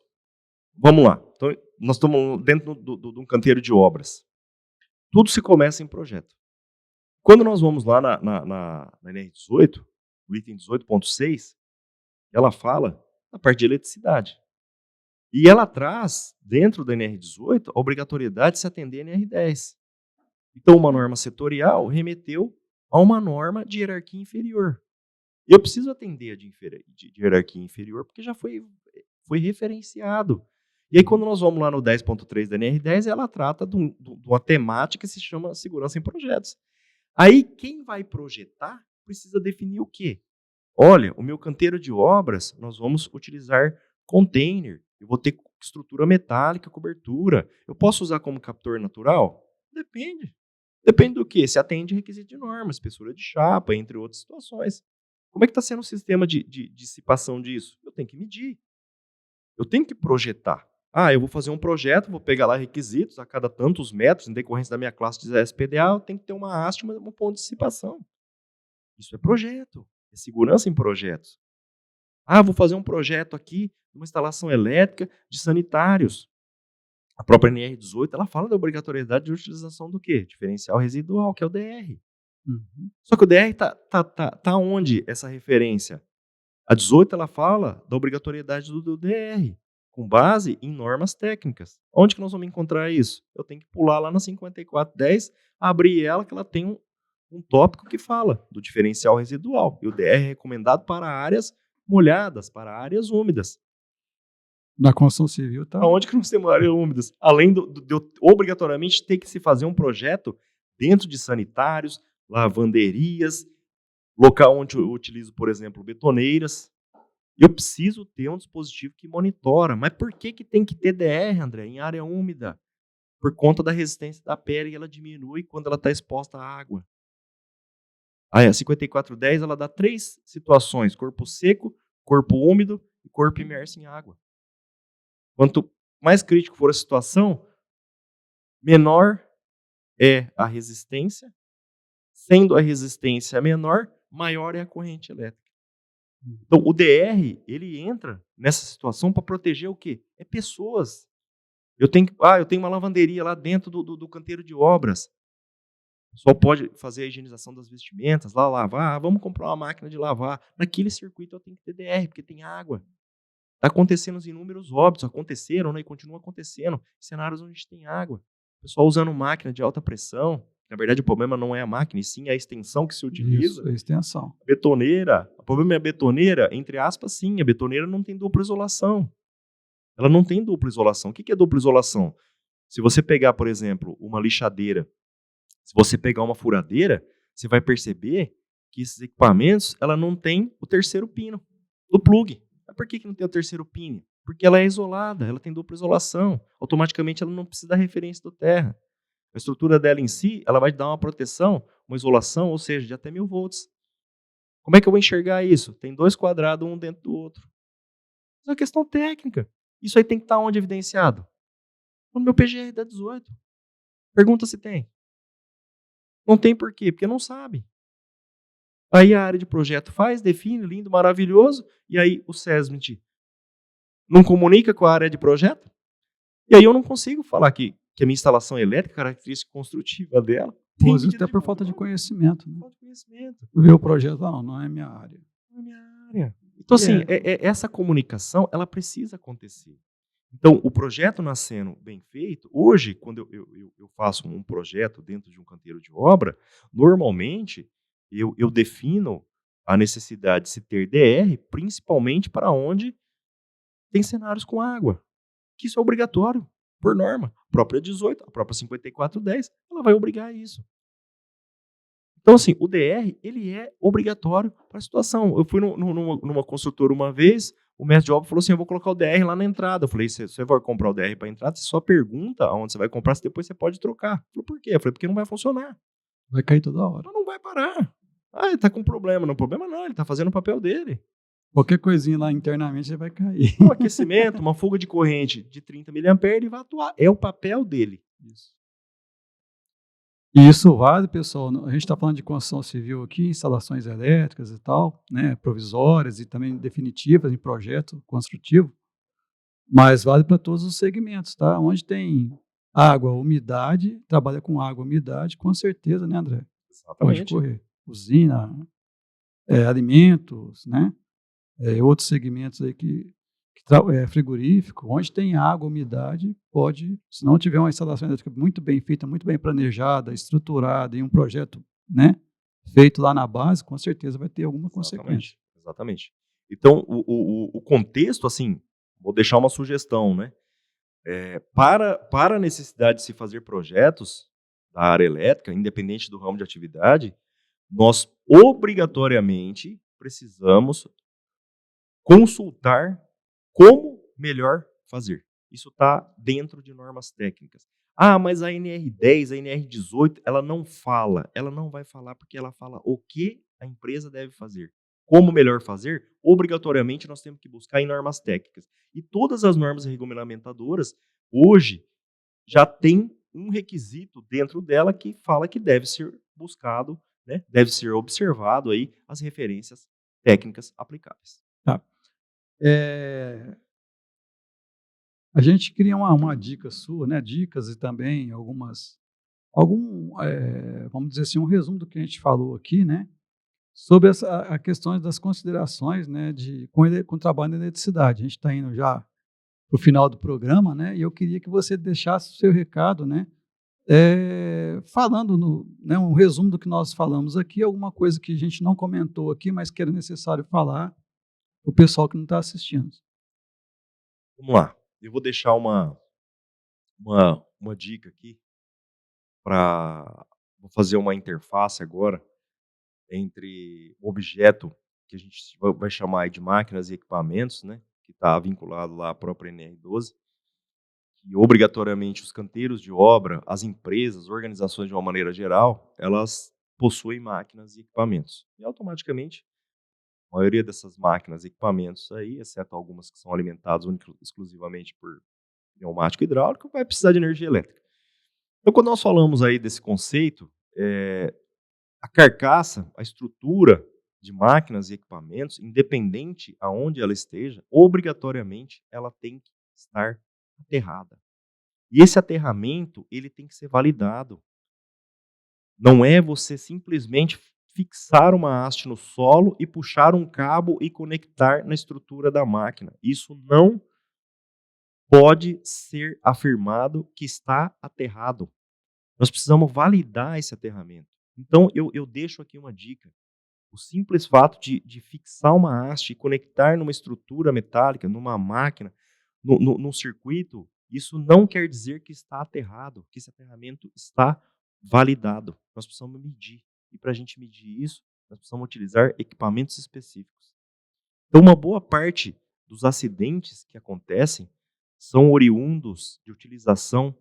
Vamos lá. Então, nós estamos dentro de um canteiro de obras. Tudo se começa em projeto. Quando nós vamos lá na NR18, no item 18.6, ela fala da parte de eletricidade. E ela traz, dentro da NR18, a obrigatoriedade de se atender a NR10. Então, uma norma setorial remeteu a uma norma de hierarquia inferior. Eu preciso atender a de hierarquia inferior porque já foi referenciado. E aí, quando nós vamos lá no 10.3 da NR10, ela trata de uma temática que se chama segurança em projetos. Aí, quem vai projetar precisa definir o quê? Olha, o meu canteiro de obras, nós vamos utilizar container. Eu vou ter estrutura metálica, cobertura. Eu posso usar como captor natural? Depende. Depende do quê? Se atende requisito de norma, espessura de chapa, entre outras situações. Como é que está sendo o sistema de dissipação disso? Eu tenho que medir. Eu tenho que projetar. Ah, eu vou fazer um projeto, vou pegar lá requisitos a cada tantos metros, em decorrência da minha classe de SPDA, eu tenho que ter uma haste, um ponto de dissipação. Isso é projeto. É segurança em projetos. Ah, vou fazer um projeto aqui, uma instalação elétrica de sanitários. A própria NR18, ela fala da obrigatoriedade de utilização do quê? Diferencial residual, que é o DR. Uhum. Só que o DR tá onde essa referência? A 18 ela fala da obrigatoriedade do DR, com base em normas técnicas. Onde que nós vamos encontrar isso? Eu tenho que pular lá na 5410, abrir ela, que ela tem um tópico que fala do diferencial residual. E o DR é recomendado para áreas molhadas, para áreas úmidas. Na construção civil, tá? Aonde que nós temos áreas úmidas? Além de eu obrigatoriamente ter que se fazer um projeto dentro de sanitários, lavanderias, local onde eu utilizo, por exemplo, betoneiras. Eu preciso ter um dispositivo que monitora. Mas por que tem que ter DR, André, em área úmida? Por conta da resistência da pele, ela diminui quando ela está exposta à água. Aí a 5410 ela dá 3 situações: corpo seco, corpo úmido e corpo imerso em água. Quanto mais crítico for a situação, menor é a resistência. Sendo a resistência menor, maior é a corrente elétrica. Então, o DR, ele entra nessa situação para proteger o quê? É pessoas. Eu tenho uma lavanderia lá dentro do canteiro de obras. Só pode fazer a higienização das vestimentas, lá lavar. Vamos comprar uma máquina de lavar. Naquele circuito eu tenho que ter DR, porque tem água. Está acontecendo os inúmeros óbitos. Aconteceram, né, e continuam acontecendo. Em cenários onde a gente tem água. O pessoal usando máquina de alta pressão. Na verdade, o problema não é a máquina, e sim a extensão que se utiliza. Isso, a extensão. Betoneira, o problema é a betoneira, entre aspas, sim, a betoneira não tem dupla isolação. Ela não tem dupla isolação. O que é dupla isolação? Se você pegar, por exemplo, uma lixadeira, se você pegar uma furadeira, você vai perceber que esses equipamentos, ela não tem o terceiro pino do plug. Mas por que não tem o terceiro pino? Porque ela é isolada, ela tem dupla isolação. Automaticamente ela não precisa da referência do terra. A estrutura dela em si, ela vai dar uma proteção, uma isolação, ou seja, de até 1000 volts. Como é que eu vou enxergar isso? Tem 2 quadrados, um dentro do outro. Isso é uma questão técnica. Isso aí tem que estar onde evidenciado? No meu PGR da 18. Pergunta se tem. Não tem por quê? Porque não sabe. Aí a área de projeto faz, define, lindo, maravilhoso, e aí o SESMIT não comunica com a área de projeto, e aí eu não consigo falar que a minha instalação elétrica, a característica construtiva dela, tem Às vezes medida até de por falta de controle. conhecimento. Né? Falta de conhecimento. Ver o projeto, não é minha área. Não é minha área. Então, assim, essa comunicação, ela precisa acontecer. Então, o projeto nascendo bem feito, hoje, quando eu faço um projeto dentro de um canteiro de obra, normalmente eu defino a necessidade de se ter DR, principalmente para onde tem cenários com água, que isso é obrigatório, por norma. A própria 18, a própria 5410, ela vai obrigar isso. Então, assim, o DR, ele é obrigatório para a situação. Eu fui numa construtora uma vez, o mestre de obra falou assim, eu vou colocar o DR lá na entrada. Eu falei, você vai comprar o DR para a entrada, você só pergunta aonde você vai comprar, se depois você pode trocar. Ele falou, por quê? Eu falei, porque não vai funcionar. Vai cair toda hora. Não vai parar. Ah, ele tá com problema. Não, problema não, ele tá fazendo o papel dele. Qualquer coisinha lá internamente já vai cair. Um aquecimento, uma fuga de corrente de 30 mA, ele vai atuar. É o papel dele. Isso. E isso vale, pessoal, a gente está falando de construção civil aqui, instalações elétricas e tal, né, provisórias e também definitivas em projeto construtivo, mas vale para todos os segmentos, tá? Onde tem água, umidade, trabalha com água, umidade, com certeza, né, André? Pode Exatamente. correr. Usina, alimentos, né? Outros segmentos aí frigorífico, onde tem água, umidade, pode, se não tiver uma instalação elétrica muito bem feita, muito bem planejada, estruturada, e um projeto, né, feito lá na base, com certeza vai ter alguma consequência. Exatamente. Então, o contexto, assim, vou deixar uma sugestão, né? Para a necessidade de se fazer projetos da área elétrica, independente do ramo de atividade, nós obrigatoriamente precisamos consultar como melhor fazer. Isso está dentro de normas técnicas. Ah, mas a NR10, a NR18, ela não fala. Ela não vai falar porque ela fala o que a empresa deve fazer. Como melhor fazer, obrigatoriamente nós temos que buscar em normas técnicas. E todas as normas regulamentadoras, hoje, já tem um requisito dentro dela que fala que deve ser buscado, né, deve ser observado aí as referências técnicas aplicáveis. Tá. A gente queria uma dica sua, né? Dicas e também vamos dizer assim, um resumo do que a gente falou aqui, né? Sobre a questão das considerações, né? Com o trabalho na eletricidade. A gente está indo já para o final do programa, né? E eu queria que você deixasse o seu recado, né? Falando né, um resumo do que nós falamos aqui, alguma coisa que a gente não comentou aqui, mas que era necessário falar para o pessoal que não está assistindo. Vamos lá. Eu vou deixar uma dica aqui vou fazer uma interface agora entre o objeto que a gente vai chamar de máquinas e equipamentos, né, que está vinculado lá à própria NR12, e obrigatoriamente os canteiros de obra, as empresas, organizações de uma maneira geral, elas possuem máquinas e equipamentos. E automaticamente, a maioria dessas máquinas e equipamentos aí, exceto algumas que são alimentados exclusivamente por pneumático hidráulico, vai precisar de energia elétrica. Então, quando nós falamos aí desse conceito, a carcaça, a estrutura de máquinas e equipamentos, independente aonde ela esteja, obrigatoriamente ela tem que estar aterrada. E esse aterramento, ele tem que ser validado. Não é você simplesmente fixar uma haste no solo e puxar um cabo e conectar na estrutura da máquina. Isso não pode ser afirmado que está aterrado. Nós precisamos validar esse aterramento. Então, eu deixo aqui uma dica. O simples fato de fixar uma haste e conectar numa estrutura metálica, numa máquina, num circuito, isso não quer dizer que está aterrado, que esse aterramento está validado. Nós precisamos medir. E para a gente medir isso, nós precisamos utilizar equipamentos específicos. Então, uma boa parte dos acidentes que acontecem são oriundos de utilização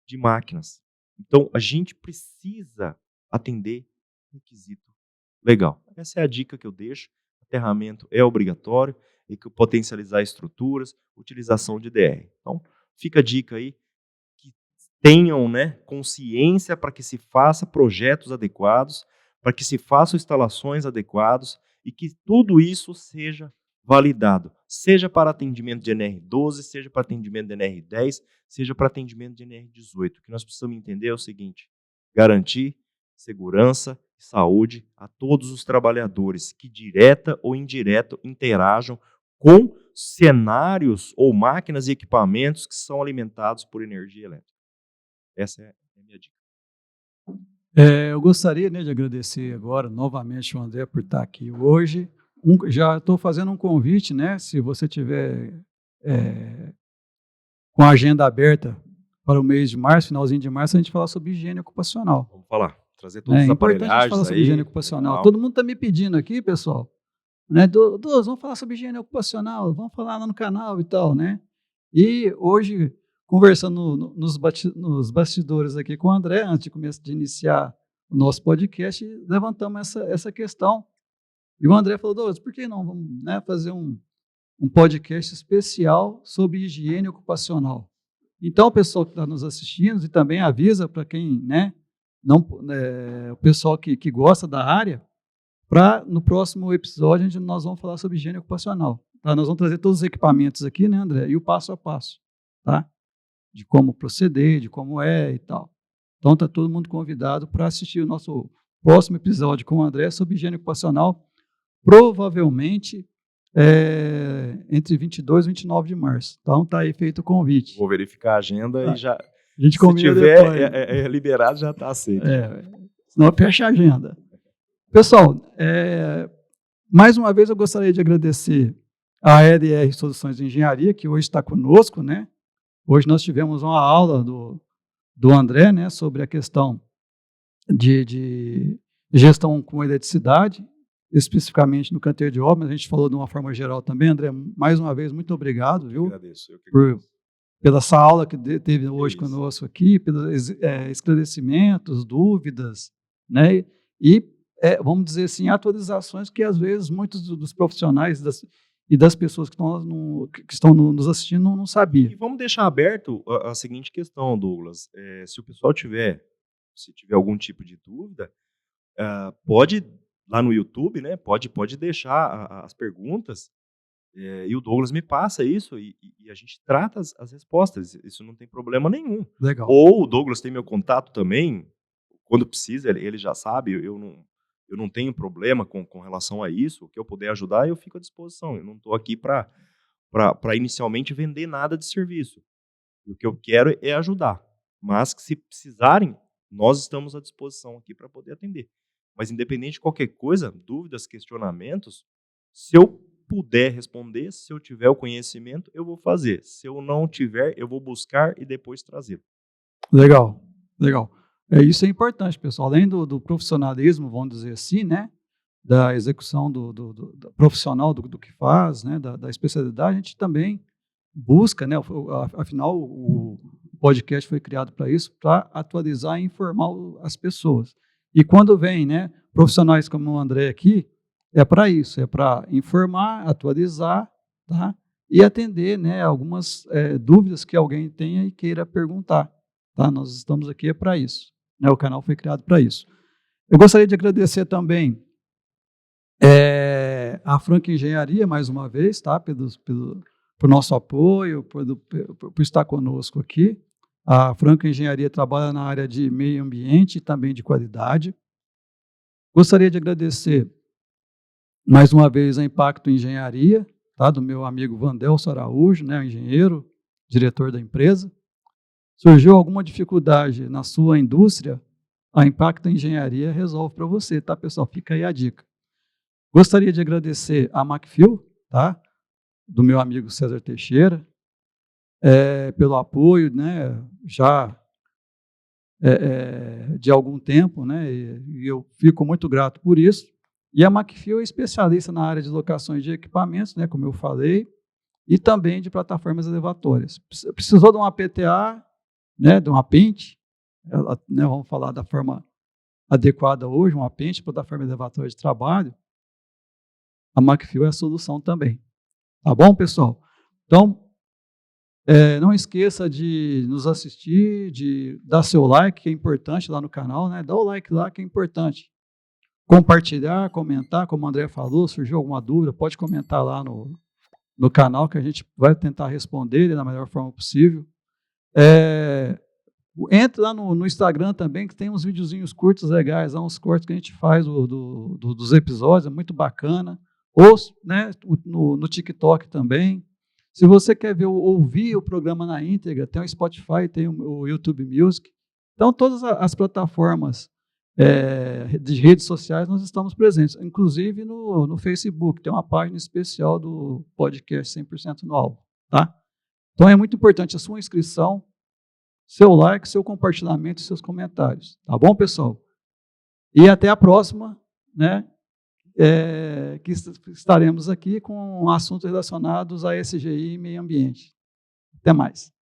de máquinas. Então, a gente precisa atender requisito legal. Essa é a dica que eu deixo. Aterramento é obrigatório e que potencializar estruturas, utilização de DR. Então, fica a dica aí que tenham, né, consciência para que se faça projetos adequados, para que se façam instalações adequadas e que tudo isso seja validado, seja para atendimento de NR12, seja para atendimento de NR10, seja para atendimento de NR18. O que nós precisamos entender é o seguinte: garantir segurança e saúde a todos os trabalhadores que, direta ou indireta, interajam com cenários ou máquinas e equipamentos que são alimentados por energia elétrica. Essa é a minha dica. Eu gostaria, né, de agradecer agora novamente o André por estar aqui hoje. Já estou fazendo um convite, né, se você tiver com a agenda aberta para o mês de março, finalzinho de março, a gente falar sobre higiene ocupacional. Vamos falar, trazer todos os importante a gente aparelhagens falar sobre aí. higiene ocupacional. Legal. Todo mundo está me pedindo aqui, pessoal, né, vamos falar sobre higiene ocupacional, vamos falar lá no canal e tal, né? E hoje, conversando nos bastidores aqui com o André, antes de iniciar o nosso podcast, levantamos essa questão. E o André falou: Douglas, por que não vamos, né, fazer um podcast especial sobre higiene ocupacional? Então, o pessoal que está nos assistindo, e também avisa para quem, né, o pessoal que gosta da área, para no próximo episódio nós vamos falar sobre higiene ocupacional. Tá? Nós vamos trazer todos os equipamentos aqui, né, André? E o passo a passo, tá? De como proceder, de como é e tal. Então, está todo mundo convidado para assistir o nosso próximo episódio com o André sobre higiene ocupacional, provavelmente entre 22 e 29 de março. Então, está aí feito o convite. Vou verificar a agenda Tá. e já. A gente se tiver liberado, já está aceito. Senão fecha a agenda. Pessoal, mais uma vez eu gostaria de agradecer a EDR Soluções de Engenharia, que hoje está conosco, né? Hoje nós tivemos uma aula do André, né, sobre a questão de gestão com eletricidade, especificamente no canteiro de obra, mas a gente falou de uma forma geral também. André, mais uma vez, muito obrigado, viu? Agradeço. Eu que agradeço. Pela essa aula que teve hoje conosco aqui, pelos esclarecimentos, dúvidas, né? E, vamos dizer assim, atualizações que, às vezes, muitos dos profissionais e das pessoas que estão nos assistindo não sabiam. E vamos deixar aberto a seguinte questão, Douglas. Se o pessoal tiver algum tipo de dúvida, pode, lá no YouTube, né, pode deixar as perguntas, e o Douglas me passa isso e a gente trata as respostas. Isso não tem problema nenhum. Legal. Ou o Douglas tem meu contato também, quando precisa, ele já sabe, eu não tenho problema com relação a isso. O que eu puder ajudar, eu fico à disposição. Eu não estou aqui para inicialmente vender nada de serviço. O que eu quero é ajudar. Mas que, se precisarem, nós estamos à disposição aqui para poder atender. Mas, independente de qualquer coisa, dúvidas, questionamentos, se eu puder responder, se eu tiver o conhecimento, eu vou fazer. Se eu não tiver, eu vou buscar e depois trazer. Legal. Isso é importante, pessoal. Além do profissionalismo, vamos dizer assim, né, da execução do profissional do que faz, né, da especialidade, a gente também busca, né, afinal, o podcast foi criado para isso, para atualizar e informar as pessoas. E quando vem, né, profissionais como o André aqui, é para isso, é para informar, atualizar, tá? E atender, né, algumas dúvidas que alguém tenha e queira perguntar. Tá? Nós estamos aqui para isso. Né? O canal foi criado para isso. Eu gostaria de agradecer também a Franca Engenharia, mais uma vez, tá? Por nosso apoio, por estar conosco aqui. A Franca Engenharia trabalha na área de meio ambiente e também de qualidade. Gostaria de agradecer mais uma vez a Impacto Engenharia, tá? Do meu amigo Vandelso Araújo, né? Engenheiro, diretor da empresa. Surgiu alguma dificuldade na sua indústria, a Impacto Engenharia resolve para você, tá, pessoal? Fica aí a dica. Gostaria de agradecer a Macfil, tá? Do meu amigo César Teixeira, pelo apoio, né? Já de algum tempo, né? E eu fico muito grato por isso. E a Macfil é especialista na área de locações de equipamentos, né? Como eu falei, e também de plataformas elevatórias. Precisou de uma PTA, né? De uma pente, né, vamos falar da forma adequada hoje, uma pente, plataforma elevatória de trabalho. A Macfil é a solução também. Tá bom, pessoal? Então, não esqueça de nos assistir, de dar seu like, que é importante lá no canal, né? Dá o like lá, que é importante. Compartilhar, comentar, como o André falou, surgiu alguma dúvida, pode comentar lá no canal, que a gente vai tentar responder da melhor forma possível. Entre lá no Instagram também, que tem uns videozinhos curtos legais, há uns cortes que a gente faz dos episódios, é muito bacana. Ou, né, no TikTok também. Se você quer ouvir o programa na íntegra, tem o Spotify, tem o YouTube Music. Então, todas as plataformas de redes sociais nós estamos presentes, inclusive no Facebook, tem uma página especial do podcast 100% no Alvo. Tá? Então, é muito importante a sua inscrição, seu like, seu compartilhamento e seus comentários. Tá bom, pessoal? E até a próxima, né? Que estaremos aqui com assuntos relacionados a SGI e meio ambiente. Até mais.